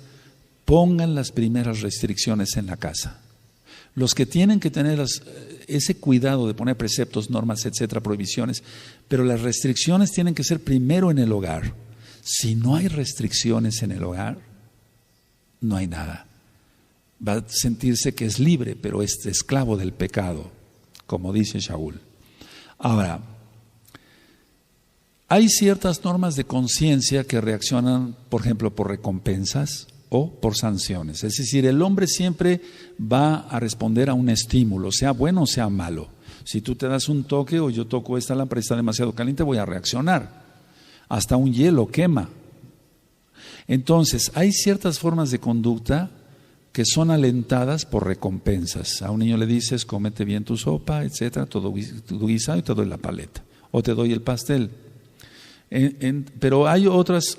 pongan las primeras restricciones en la casa. Los que tienen que tener ese cuidado de poner preceptos, normas, etcétera, prohibiciones, pero las restricciones tienen que ser primero en el hogar. Si no hay restricciones en el hogar, no hay nada. Va a sentirse que es libre, pero es esclavo del pecado, como dice Shaul. Ahora, hay ciertas normas de conciencia que reaccionan, por ejemplo, por recompensas o por sanciones. Es decir, el hombre siempre va a responder a un estímulo, sea bueno o sea malo. Si tú te das un toque o yo toco esta lámpara y está demasiado caliente, voy a reaccionar. Hasta un hielo quema. Entonces, hay ciertas formas de conducta que son alentadas por recompensas. A un niño le dices, cómete bien tu sopa, etcétera, todo tu guisado y te doy la paleta. O te doy el pastel. Pero hay otras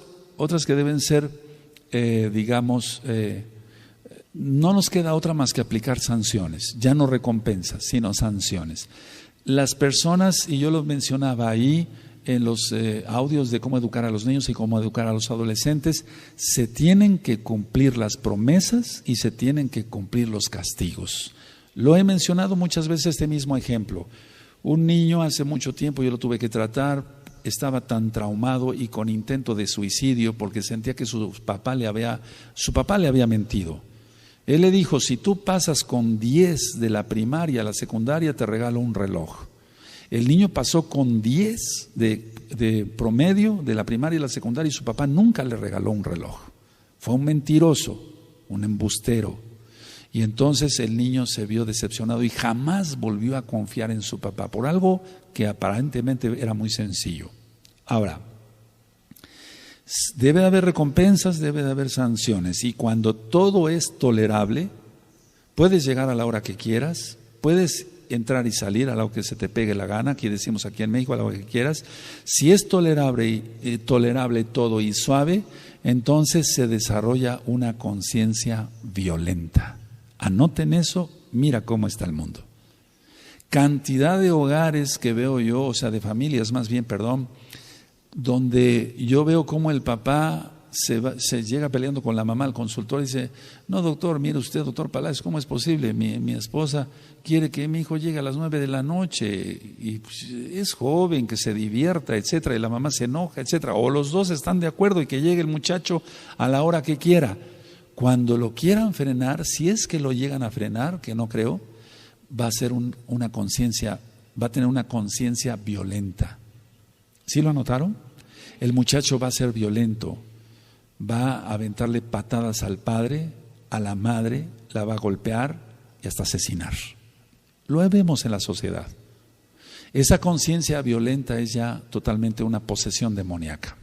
que deben ser, no nos queda otra más que aplicar sanciones, ya no recompensas, sino sanciones. Las personas, y yo lo mencionaba ahí en los audios de cómo educar a los niños y cómo educar a los adolescentes, se tienen que cumplir las promesas y se tienen que cumplir los castigos. Lo he mencionado muchas veces este mismo ejemplo. Un niño hace mucho tiempo yo lo tuve que tratar. Estaba tan traumado y con intento de suicidio porque sentía que su papá le había mentido. Él le dijo, si tú pasas con 10 de la primaria a la secundaria, te regalo un reloj. El niño pasó con 10 de promedio de la primaria y la secundaria y su papá nunca le regaló un reloj. Fue un mentiroso, un embustero. Y entonces el niño se vio decepcionado y jamás volvió a confiar en su papá por algo que aparentemente era muy sencillo. Ahora, debe haber recompensas, debe de haber sanciones, y cuando todo es tolerable, puedes llegar a la hora que quieras, puedes entrar y salir a la hora que se te pegue la gana, aquí decimos aquí en México, a la hora que quieras. Si es tolerable todo y suave, entonces se desarrolla una conciencia violenta. Anoten eso, mira cómo está el mundo. Cantidad de hogares que veo yo, o sea, de familias más bien, perdón, donde yo veo cómo el papá se llega peleando con la mamá al consultorio y dice: no, doctor, mire usted, doctor Palacios, ¿cómo es posible? Mi esposa quiere que mi hijo llegue a las 9 de la noche y pues, es joven, que se divierta, etcétera, y la mamá se enoja, etcétera. O los dos están de acuerdo y que llegue el muchacho a la hora que quiera. Cuando lo quieran frenar, si es que lo llegan a frenar, que no creo, va a ser una conciencia, va a tener una conciencia violenta. ¿Sí lo anotaron? El muchacho va a ser violento. Va a aventarle patadas al padre, a la madre, la va a golpear y hasta asesinar. Lo vemos en la sociedad. Esa conciencia violenta es ya totalmente una posesión demoníaca.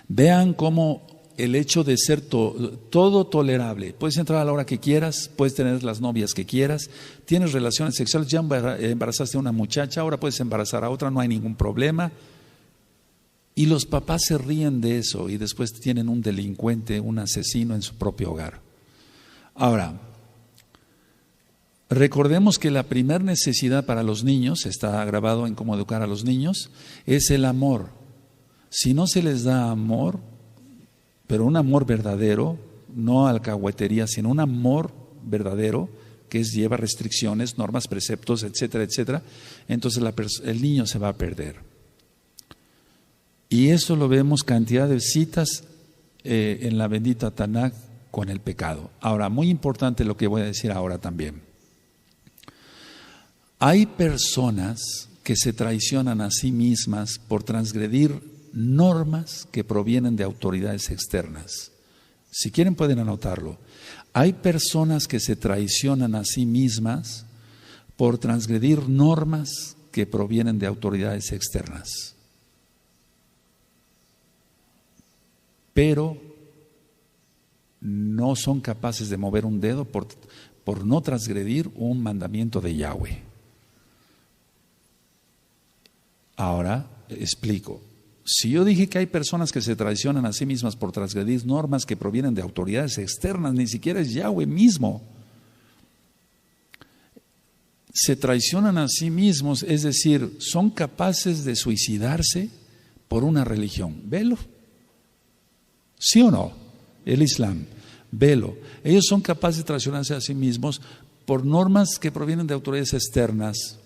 Vean cómo el hecho de ser todo tolerable, puedes entrar a la hora que quieras, puedes tener las novias que quieras, tienes relaciones sexuales, ya embarazaste a una muchacha, ahora puedes embarazar a otra, no hay ningún problema. Y los papás se ríen de eso y después tienen un delincuente, un asesino en su propio hogar. Ahora, recordemos que la primera necesidad para los niños, está grabado en cómo educar a los niños, es el amor. Si no se les da amor, pero un amor verdadero, no alcahuetería, sino un amor verdadero, que lleva restricciones, normas, preceptos, etcétera, etcétera, entonces el niño se va a perder. Y eso lo vemos cantidad de citas en la bendita Tanaj con el pecado. Ahora, muy importante lo que voy a decir ahora también. Hay personas que se traicionan a sí mismas por transgredir normas que provienen de autoridades externas. Si quieren pueden anotarlo. Hay personas que se traicionan a sí mismas por transgredir normas que provienen de autoridades externas. Pero no son capaces de mover un dedo por no transgredir un mandamiento de Yahweh. Ahora explico. Si yo dije que hay personas que se traicionan a sí mismas por transgredir normas que provienen de autoridades externas, ni siquiera es Yahweh mismo. Se traicionan a sí mismos, es decir, son capaces de suicidarse por una religión. Velo. ¿Sí o no? El Islam, velo. Ellos son capaces de traicionarse a sí mismos por normas que provienen de autoridades externas.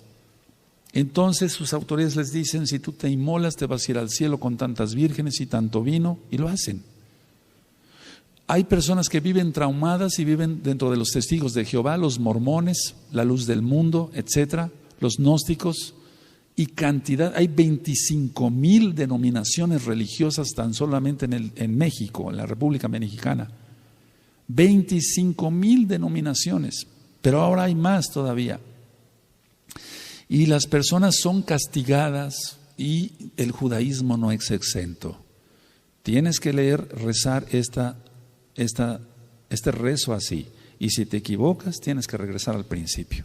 Entonces sus autoridades les dicen: si tú te inmolas te vas a ir al cielo con tantas vírgenes y tanto vino, y lo hacen. Hay personas que viven traumadas y viven dentro de los testigos de Jehová, los mormones, la luz del mundo, etcétera, los gnósticos. Y cantidad, hay 25,000 denominaciones religiosas tan solamente en México, en la República Mexicana. 25,000 denominaciones, pero ahora hay más todavía. Y las personas son castigadas y el judaísmo no es exento. Tienes que leer, rezar este rezo así. Y si te equivocas, tienes que regresar al principio.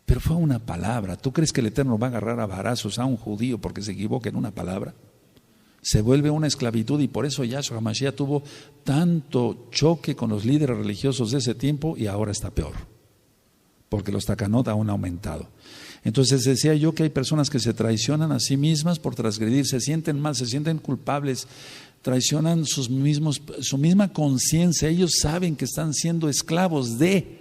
Pero fue una palabra. ¿Tú crees que el Eterno va a agarrar a varazos a un judío porque se equivoca en una palabra? Se vuelve una esclavitud, y por eso Yahshua HaMashiach tuvo tanto choque con los líderes religiosos de ese tiempo, y ahora está peor, porque los takanot aún han aumentado. Entonces decía yo que hay personas que se traicionan a sí mismas por transgredir, se sienten mal, se sienten culpables, traicionan su misma conciencia. Ellos saben que están siendo esclavos de,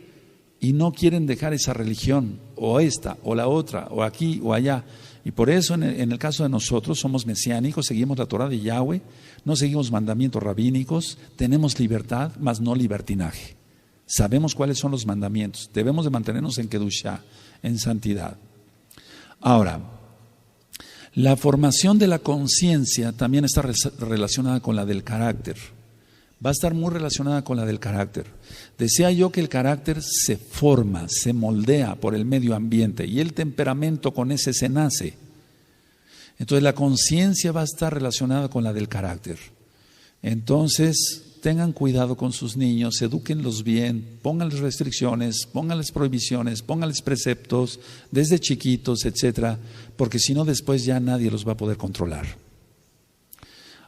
y no quieren dejar esa religión, o esta, o la otra, o aquí, o allá. Y por eso en el caso de nosotros somos mesiánicos, seguimos la Torah de Yahweh, no seguimos mandamientos rabínicos, tenemos libertad, mas no libertinaje. Sabemos cuáles son los mandamientos, debemos de mantenernos en Kedushá, en santidad. Ahora, la formación de la conciencia también está relacionada con la del carácter. Va a estar muy relacionada con la del carácter. Decía yo que el carácter se forma, se moldea por el medio ambiente, y el temperamento con ese se nace. Entonces la conciencia va a estar relacionada con la del carácter. Entonces tengan cuidado con sus niños, edúquenlos bien, pónganles restricciones, pónganles prohibiciones, pónganles preceptos desde chiquitos, etcétera, porque si no después ya nadie los va a poder controlar.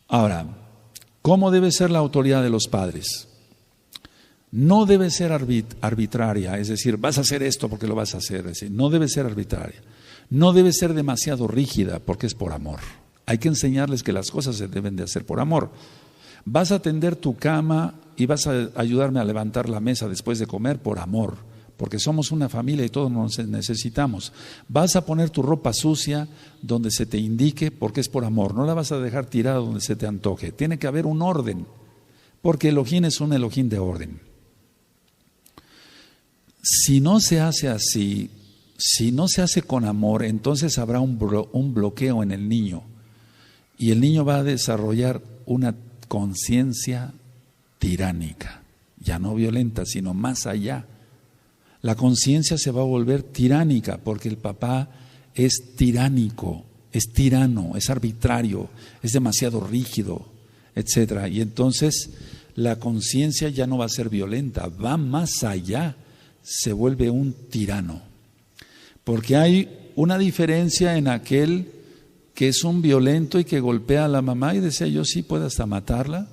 Ahora, ¿Cómo debe ser la autoridad de los padres? No debe ser arbitraria, es decir, vas a hacer esto porque lo vas a hacer. Es decir, no debe ser arbitraria. No debe ser demasiado rígida porque es por amor. Hay que enseñarles que las cosas se deben de hacer por amor. Vas a tender tu cama y vas a ayudarme a levantar la mesa después de comer por amor, porque somos una familia y todos nos necesitamos. Vas a poner tu ropa sucia donde se te indique porque es por amor. No la vas a dejar tirada donde se te antoje. Tiene que haber un orden, porque Elohim es un Elohim de orden. Si no se hace así, si no se hace con amor, entonces habrá un bloqueo en el niño y el niño va a desarrollar una conciencia tiránica, ya no violenta, sino más allá. La conciencia se va a volver tiránica porque el papá es tiránico, es tirano, es arbitrario, es demasiado rígido, etc. Y entonces la conciencia ya no va a ser violenta, va más allá, se vuelve un tirano. Porque hay una diferencia en aquel que es un violento y que golpea a la mamá y decía, yo sí puedo hasta matarla.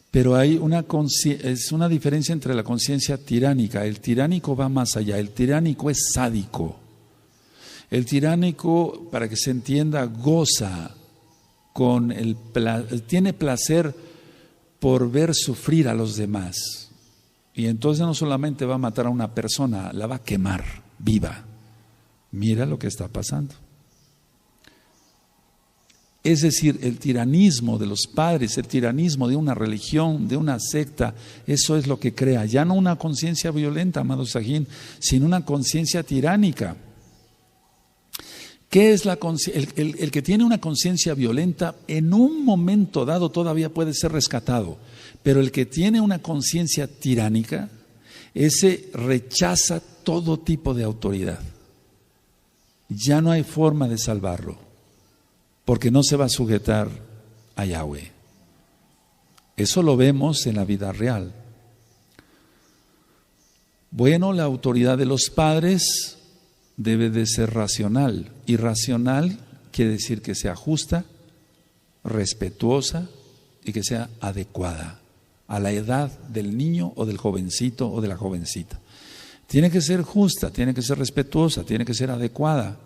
Pero hay es una diferencia entre la conciencia tiránica. El tiránico va más allá, el tiránico es sádico. El tiránico, para que se entienda, goza con tiene placer por ver sufrir a los demás. Y entonces no solamente va a matar a una persona, la va a quemar viva. Mira lo que está pasando. Es decir, el tiranismo de los padres, el tiranismo de una religión, de una secta, eso es lo que crea. Ya no una conciencia violenta, amado Sajín, sino una conciencia tiránica. ¿Qué es la el que tiene una conciencia violenta, en un momento dado todavía puede ser rescatado, pero el que tiene una conciencia tiránica, ese rechaza todo tipo de autoridad. Ya no hay forma de salvarlo, porque no se va a sujetar a Yahweh. Eso lo vemos en la vida real. Bueno, la autoridad de los padres debe de ser racional. Y racional quiere decir que sea justa, respetuosa y que sea adecuada a la edad del niño o del jovencito o de la jovencita. Tiene que ser justa, tiene que ser respetuosa, tiene que ser adecuada.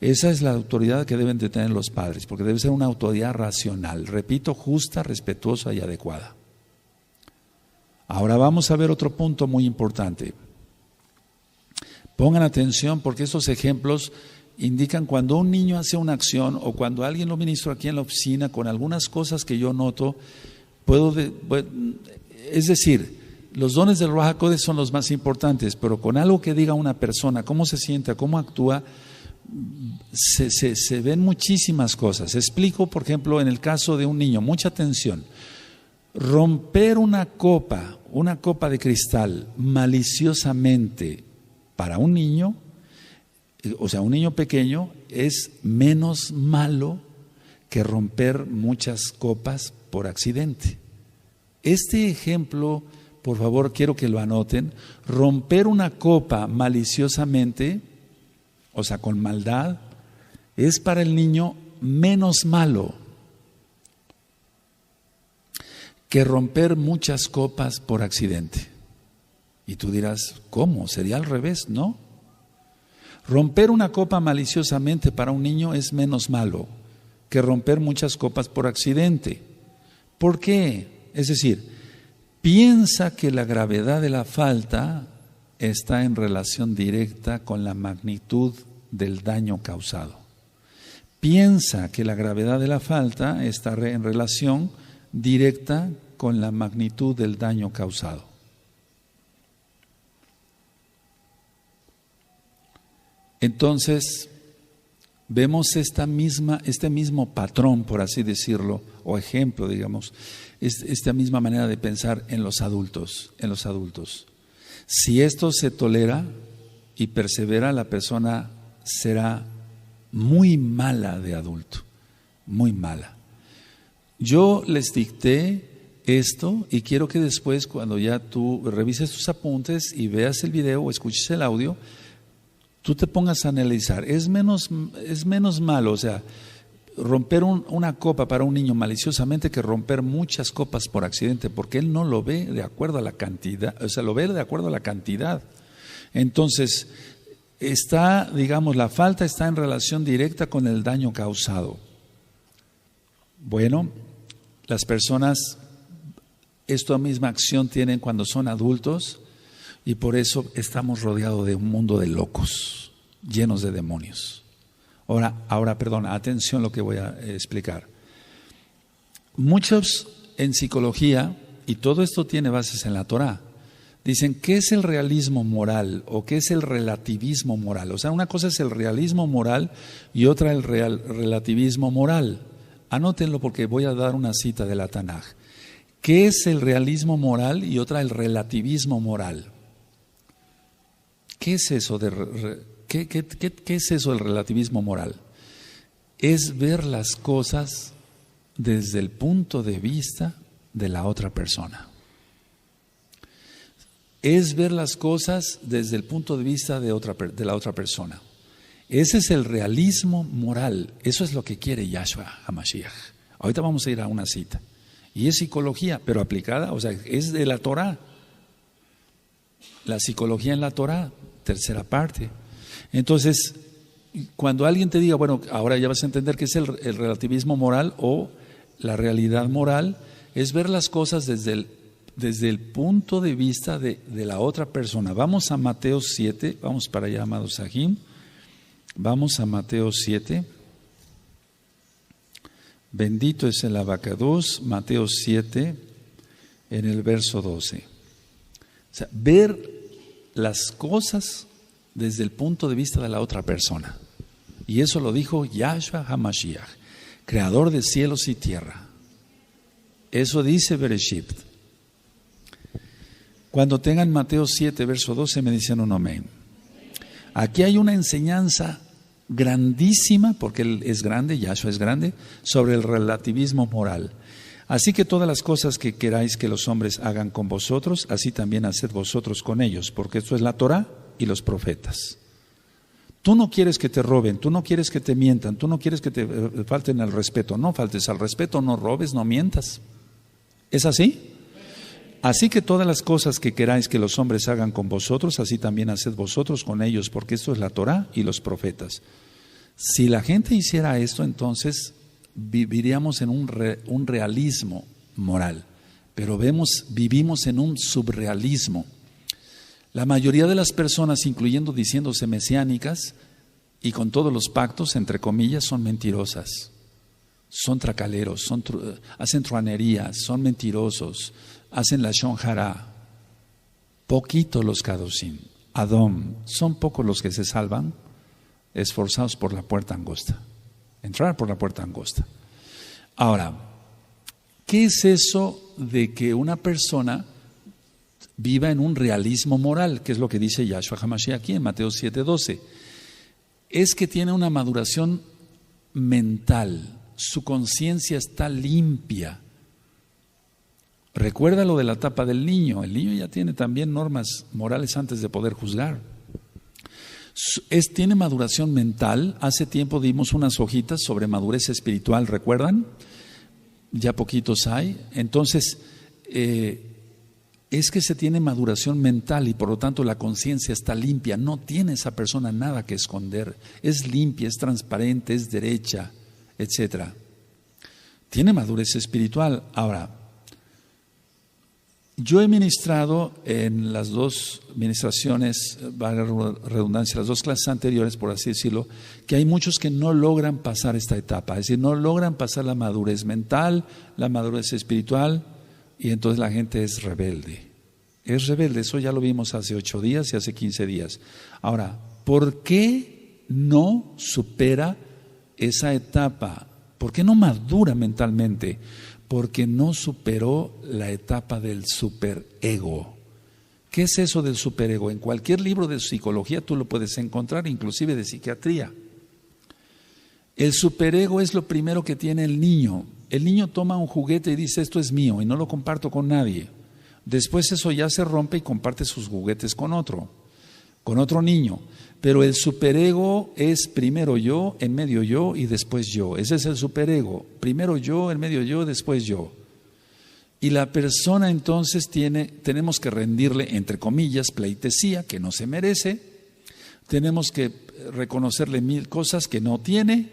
Esa es la autoridad que deben de tener los padres, porque debe ser una autoridad racional. Repito, justa, respetuosa y adecuada. Ahora vamos a ver otro punto muy importante. Pongan atención porque estos ejemplos indican cuando un niño hace una acción o cuando alguien lo ministra aquí en la oficina con algunas cosas que yo noto, es decir, los dones del Ruach HaKodesh son los más importantes, pero con algo que diga una persona, cómo se sienta, cómo actúa, se ven muchísimas cosas. Explico, por ejemplo, en el caso de un niño, mucha atención. Romper una copa de cristal maliciosamente para un niño, o sea, un niño pequeño, es menos malo que romper muchas copas por accidente. Este ejemplo, por favor, quiero que lo anoten. Romper una copa maliciosamente, o sea, con maldad, es para el niño menos malo que romper muchas copas por accidente. Y tú dirás, ¿cómo? ¿Sería al revés? No. Romper una copa maliciosamente para un niño es menos malo que romper muchas copas por accidente. ¿Por qué? Es decir, piensa que la gravedad de la falta está en relación directa con la magnitud del daño causado. Piensa que la gravedad de la falta está en relación directa con la magnitud del daño causado. Entonces, vemos este mismo patrón, por así decirlo, o ejemplo, digamos, esta misma manera de pensar en los adultos. Si esto se tolera y persevera, la persona será muy mala de adulto, muy mala. Yo les dicté esto y quiero que después, cuando ya tú revises tus apuntes y veas el video o escuches el audio, tú te pongas a analizar. Es menos malo, o sea, romper una copa para un niño maliciosamente que romper muchas copas por accidente, porque él no lo ve de acuerdo a la cantidad, o sea, lo ve de acuerdo a la cantidad. Entonces, la falta está en relación directa con el daño causado. Bueno, las personas esta misma acción tienen cuando son adultos y por eso estamos rodeados de un mundo de locos, llenos de demonios. Ahora, atención lo que voy a explicar. Muchos en psicología, y todo esto tiene bases en la Torá, dicen, ¿qué es el realismo moral o qué es el relativismo moral? O sea, una cosa es el realismo moral y otra el relativismo moral. Anótenlo porque voy a dar una cita de la Tanaj. ¿Qué es el realismo moral y otra el relativismo moral? ¿Qué es eso ¿Qué es eso del relativismo moral? Es ver las cosas desde el punto de vista de la otra persona. Es ver las cosas desde el punto de vista de la otra persona. Ese es el realismo moral. Eso es lo que quiere Yahshua HaMashiach. Ahorita vamos a ir a una cita. Y es psicología, pero aplicada, o sea, es de la Torá. La psicología en la Torá, tercera parte. Entonces, cuando alguien te diga, bueno, ahora ya vas a entender qué es el relativismo moral o la realidad moral, es ver las cosas desde el punto de vista de la otra persona. Vamos a Mateo 7, vamos para allá, amados Sahim. Vamos a Mateo 7. Bendito es el abacados, Mateo 7, en el verso 12. O sea, ver las cosas desde el punto de vista de la otra persona. Y eso lo dijo Yahshua HaMashiach, creador de cielos y tierra. Eso dice Bereshit. Cuando tengan Mateo 7, verso 12, me dicen un amén. Aquí hay una enseñanza grandísima, porque Él es grande, Yahshua es grande, sobre el relativismo moral. Así que todas las cosas que queráis que los hombres hagan con vosotros, así también haced vosotros con ellos, porque esto es la Torá y los profetas. Tú no quieres que te roben, tú no quieres que te mientan, tú no quieres que te falten al respeto. No faltes al respeto, no robes, no mientas. ¿Es así? Así que todas las cosas que queráis que los hombres hagan con vosotros, así también haced vosotros con ellos, porque esto es la Torá y los profetas. Si la gente hiciera esto, entonces viviríamos en un realismo moral, pero vivimos en un subrealismo. La mayoría de las personas, incluyendo diciéndose mesiánicas y con todos los pactos, entre comillas, son mentirosas, son tracaleros, hacen truanerías, son mentirosos, hacen la Shon Hara. Poquito los Kadoshim, Adom, son pocos los que se salvan, esforzados por la puerta angosta, entrar por la puerta angosta. Ahora, ¿qué es eso de que una persona viva en un realismo moral? Que es lo que dice Yahshua HaMashiach aquí en Mateo 7:12. Es que tiene una maduración mental, su conciencia está limpia. Recuerda lo de la etapa del niño. El niño ya tiene también normas morales antes de poder juzgar. Tiene maduración mental. Hace tiempo dimos unas hojitas sobre madurez espiritual, ¿recuerdan? Ya poquitos hay. Entonces, es que se tiene maduración mental y por lo tanto la conciencia está limpia. No tiene esa persona nada que esconder. Es limpia, es transparente, es derecha, etc. Tiene madurez espiritual. Ahora, yo he ministrado en las dos ministraciones, valga la redundancia, las dos clases anteriores, por así decirlo, que hay muchos que no logran pasar esta etapa, es decir, no logran pasar la madurez mental, la madurez espiritual, y entonces la gente es rebelde. Es rebelde, eso ya lo vimos hace 8 días y hace 15 días. Ahora, ¿por qué no supera esa etapa? ¿Por qué no madura mentalmente? Porque no superó la etapa del superego. ¿Qué es eso del superego? En cualquier libro de psicología tú lo puedes encontrar, inclusive de psiquiatría. El superego es lo primero que tiene el niño. El niño toma un juguete y dice, esto es mío y no lo comparto con nadie. Después eso ya se rompe y comparte sus juguetes con otro niño. pero el superego es primero yo, en medio yo y después yo. Ese es el superego. Primero yo, en medio yo, después yo. Y la persona entonces tenemos que rendirle, entre comillas, pleitesía que no se merece. Tenemos que reconocerle 1000 cosas que no tiene,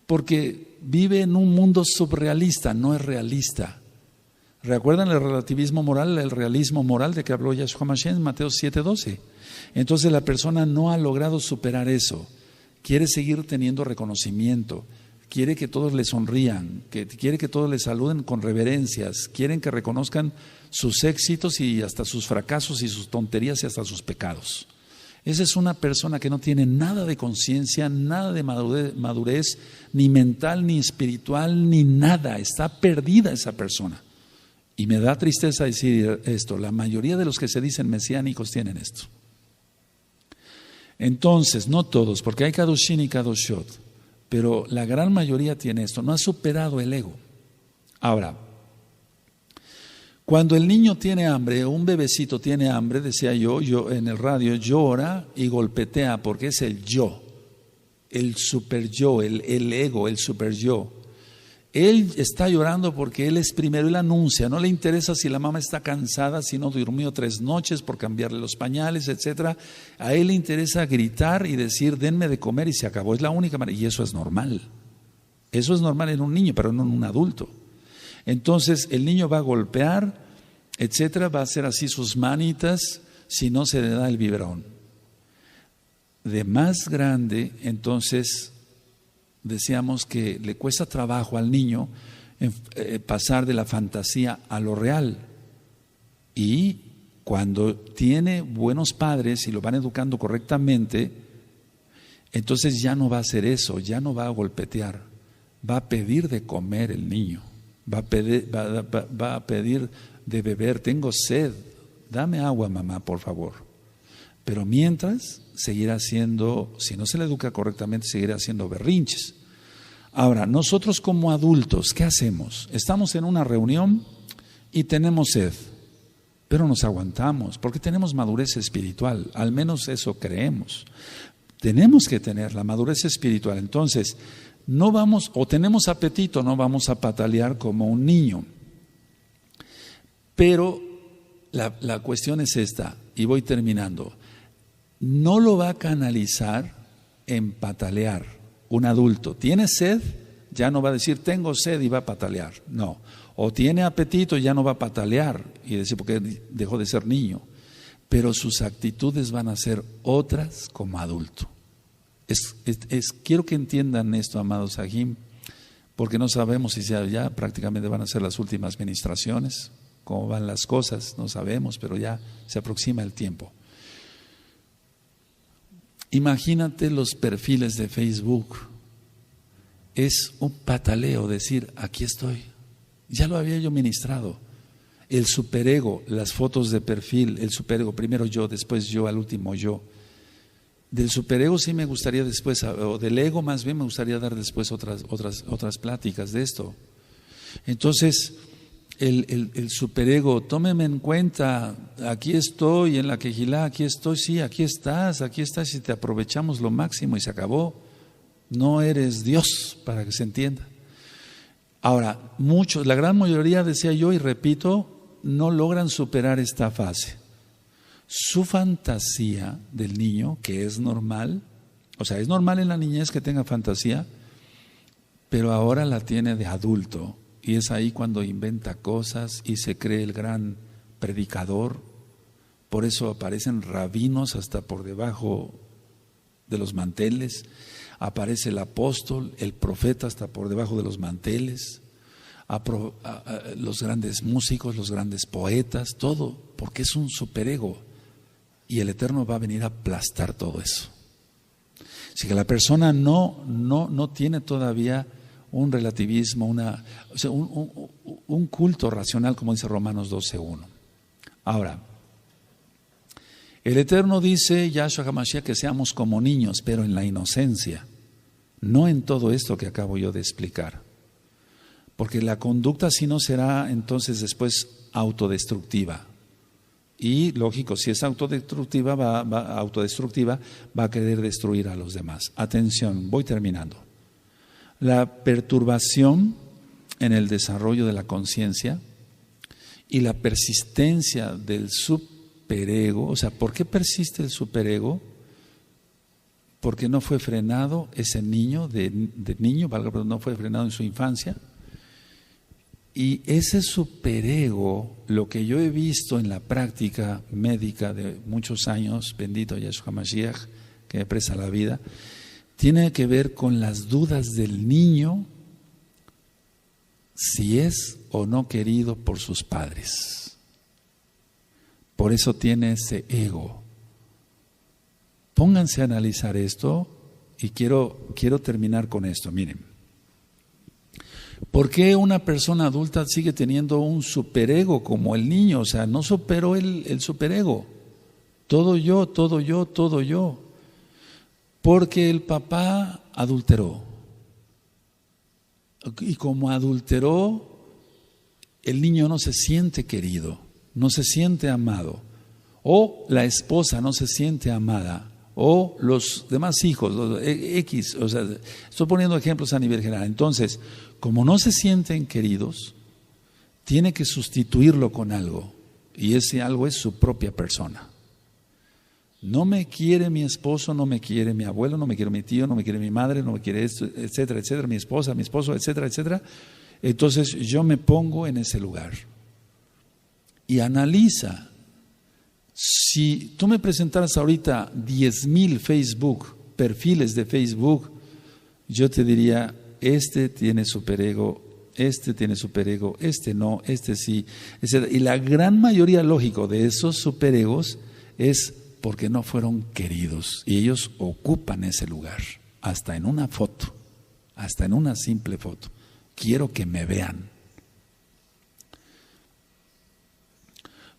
porque vive en un mundo subrealista, no es realista. ¿Recuerdan el relativismo moral, el realismo moral de que habló Yahshua Mashiach en Mateo 7:12? Entonces la persona no ha logrado superar eso. Quiere seguir teniendo reconocimiento, quiere que todos le sonrían, quiere que todos le saluden con reverencias, quieren que reconozcan sus éxitos y hasta sus fracasos y sus tonterías y hasta sus pecados. Esa es una persona que no tiene nada de conciencia, nada de madurez, ni mental, ni espiritual, ni nada. Está perdida esa persona. Y me da tristeza decir esto, la mayoría de los que se dicen mesiánicos tienen esto. Entonces, no todos, porque hay Kadoshin y Kadoshot, pero la gran mayoría tiene esto, no ha superado el ego. Ahora, cuando el niño tiene hambre, un bebecito tiene hambre, decía yo en el radio, llora y golpetea porque es el yo, el super yo, el ego, el super yo. Él está llorando porque él es primero, él anuncia, no le interesa si la mamá está cansada, si no durmió 3 noches por cambiarle los pañales, etcétera. A él le interesa gritar y decir, denme de comer y se acabó. Es la única manera, y eso es normal. Eso es normal en un niño, pero no en un adulto. Entonces el niño va a golpear, etcétera, va a hacer así sus manitas si no se le da el biberón. De más grande, entonces decíamos que le cuesta trabajo al niño pasar de la fantasía a lo real. Y cuando tiene buenos padres y lo van educando correctamente, entonces ya no va a hacer eso, ya no va a golpetear, va a pedir de comer el niño, va a pedir de beber, tengo sed, dame agua mamá, por favor. Pero mientras seguirá haciendo, si no se le educa correctamente, seguirá haciendo berrinches. Ahora, nosotros como adultos, ¿qué hacemos? Estamos en una reunión y tenemos sed, pero nos aguantamos porque tenemos madurez espiritual, al menos eso creemos. Tenemos que tener la madurez espiritual, entonces no vamos, o tenemos apetito, no vamos a patalear como un niño. Pero la cuestión es esta, y voy terminando. No lo va a canalizar en patalear. Un adulto tiene sed, ya no va a decir tengo sed y va a patalear. No. O tiene apetito, ya no va a patalear y decir porque dejó de ser niño. Pero sus actitudes van a ser otras como adulto. Quiero que entiendan esto, amados Sahim, porque no sabemos si ya prácticamente van a ser las últimas ministraciones. Cómo van las cosas, no sabemos, pero ya se aproxima el tiempo. Imagínate los perfiles de Facebook. Es un pataleo decir, aquí estoy. Ya lo había yo ministrado. El superego, las fotos de perfil, el superego, primero yo, después yo, al último yo. Del superego sí me gustaría después, o del ego más bien me gustaría dar después otras pláticas de esto. Entonces, el superego, tómeme en cuenta, aquí estoy en la quejilá, aquí estoy, sí, aquí estás y te aprovechamos lo máximo y se acabó. No eres Dios, para que se entienda. Ahora, muchos, la gran mayoría, decía yo y repito, no logran superar esta fase. Su fantasía del niño, que es normal, o sea, es normal en la niñez que tenga fantasía, pero ahora la tiene de adulto. Y es ahí cuando inventa cosas y se cree el gran predicador. Por eso aparecen rabinos hasta por debajo de los manteles. Aparece el apóstol, el profeta hasta por debajo de los manteles. Los grandes músicos, los grandes poetas, todo, porque es un superego. Y el Eterno va a venir a aplastar todo eso. Así que la persona no tiene todavía un relativismo, un culto racional, como dice Romanos 12:1. Ahora, el Eterno dice, Yahshua HaMashiach, que seamos como niños, pero en la inocencia, no en todo esto que acabo yo de explicar. Porque la conducta si no será entonces después autodestructiva. Y lógico, si es autodestructiva, va a querer destruir a los demás. Atención, voy terminando. La perturbación en el desarrollo de la conciencia y la persistencia del superego. O sea, ¿por qué persiste el superego? Porque no fue frenado ese niño, de niño, no fue frenado en su infancia. Y ese superego, lo que yo he visto en la práctica médica de muchos años, bendito Yahshua Mashiach, que me presta la vida, tiene que ver con las dudas del niño si es o no querido por sus padres. Por eso tiene ese ego. Pónganse a analizar esto y quiero terminar con esto. Miren, ¿por qué una persona adulta sigue teniendo un superego como el niño? O sea, no superó el superego. Todo yo, todo yo, todo yo. Porque el papá adulteró. Y como adulteró, el niño no se siente querido, no se siente amado. O la esposa no se siente amada. O los demás hijos, los X, o sea, estoy poniendo ejemplos a nivel general. Entonces, como no se sienten queridos, tiene que sustituirlo con algo, y ese algo es su propia persona. No me quiere mi esposo, no me quiere mi abuelo, no me quiere mi tío, no me quiere mi madre, no me quiere esto, etcétera, etcétera, mi esposa, mi esposo, etcétera, etcétera. Entonces yo me pongo en ese lugar y analiza. Si tú me presentaras ahorita 10,000 perfiles de Facebook, yo te diría, este tiene superego, este no, este sí, etc. Y la gran mayoría, lógico, de esos superegos es porque no fueron queridos y ellos ocupan ese lugar, hasta en una foto, hasta en una simple foto. Quiero que me vean.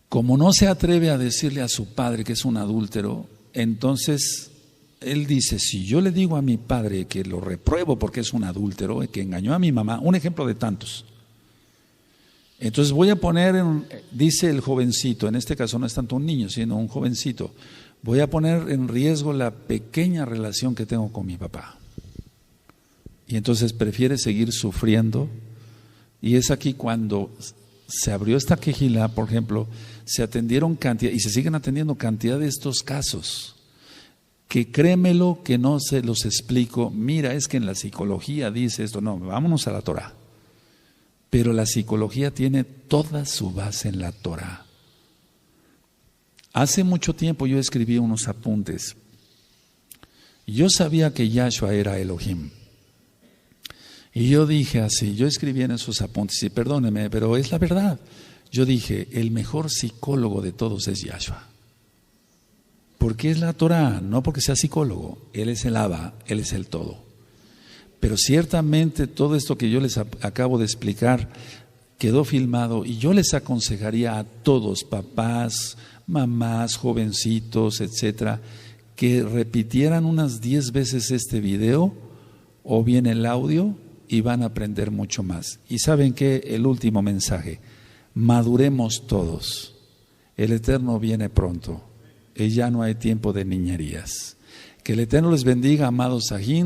Como no se atreve a decirle a su padre que es un adúltero, entonces él dice, si yo le digo a mi padre que lo repruebo porque es un adúltero, que engañó a mi mamá, un ejemplo de tantos. Entonces voy a poner, dice el jovencito, en este caso no es tanto un niño, sino un jovencito, voy a poner en riesgo la pequeña relación que tengo con mi papá. Y entonces prefiere seguir sufriendo, y es aquí cuando se abrió esta quejilá, por ejemplo, se atendieron cantidad, y se siguen atendiendo cantidad de estos casos, que créemelo que no se los explico. Mira, es que en la psicología dice esto, no, vámonos a la Torah. Pero la psicología tiene toda su base en la Torah. Hace mucho tiempo yo escribí unos apuntes. Yo sabía que Yahshua era Elohim. Y yo dije así, yo escribí en esos apuntes, y perdóneme, pero es la verdad. Yo dije, el mejor psicólogo de todos es Yahshua. Porque es la Torah, no porque sea psicólogo. Él es el Abba, Él es el todo. Pero ciertamente todo esto que yo les acabo de explicar quedó filmado, y yo les aconsejaría a todos, papás, mamás, jovencitos, etcétera, que repitieran unas 10 veces este video o bien el audio, y van a aprender mucho más. Y ¿saben qué? El último mensaje, maduremos todos. El Eterno viene pronto y ya no hay tiempo de niñerías. Que el Eterno les bendiga, amados Sajín.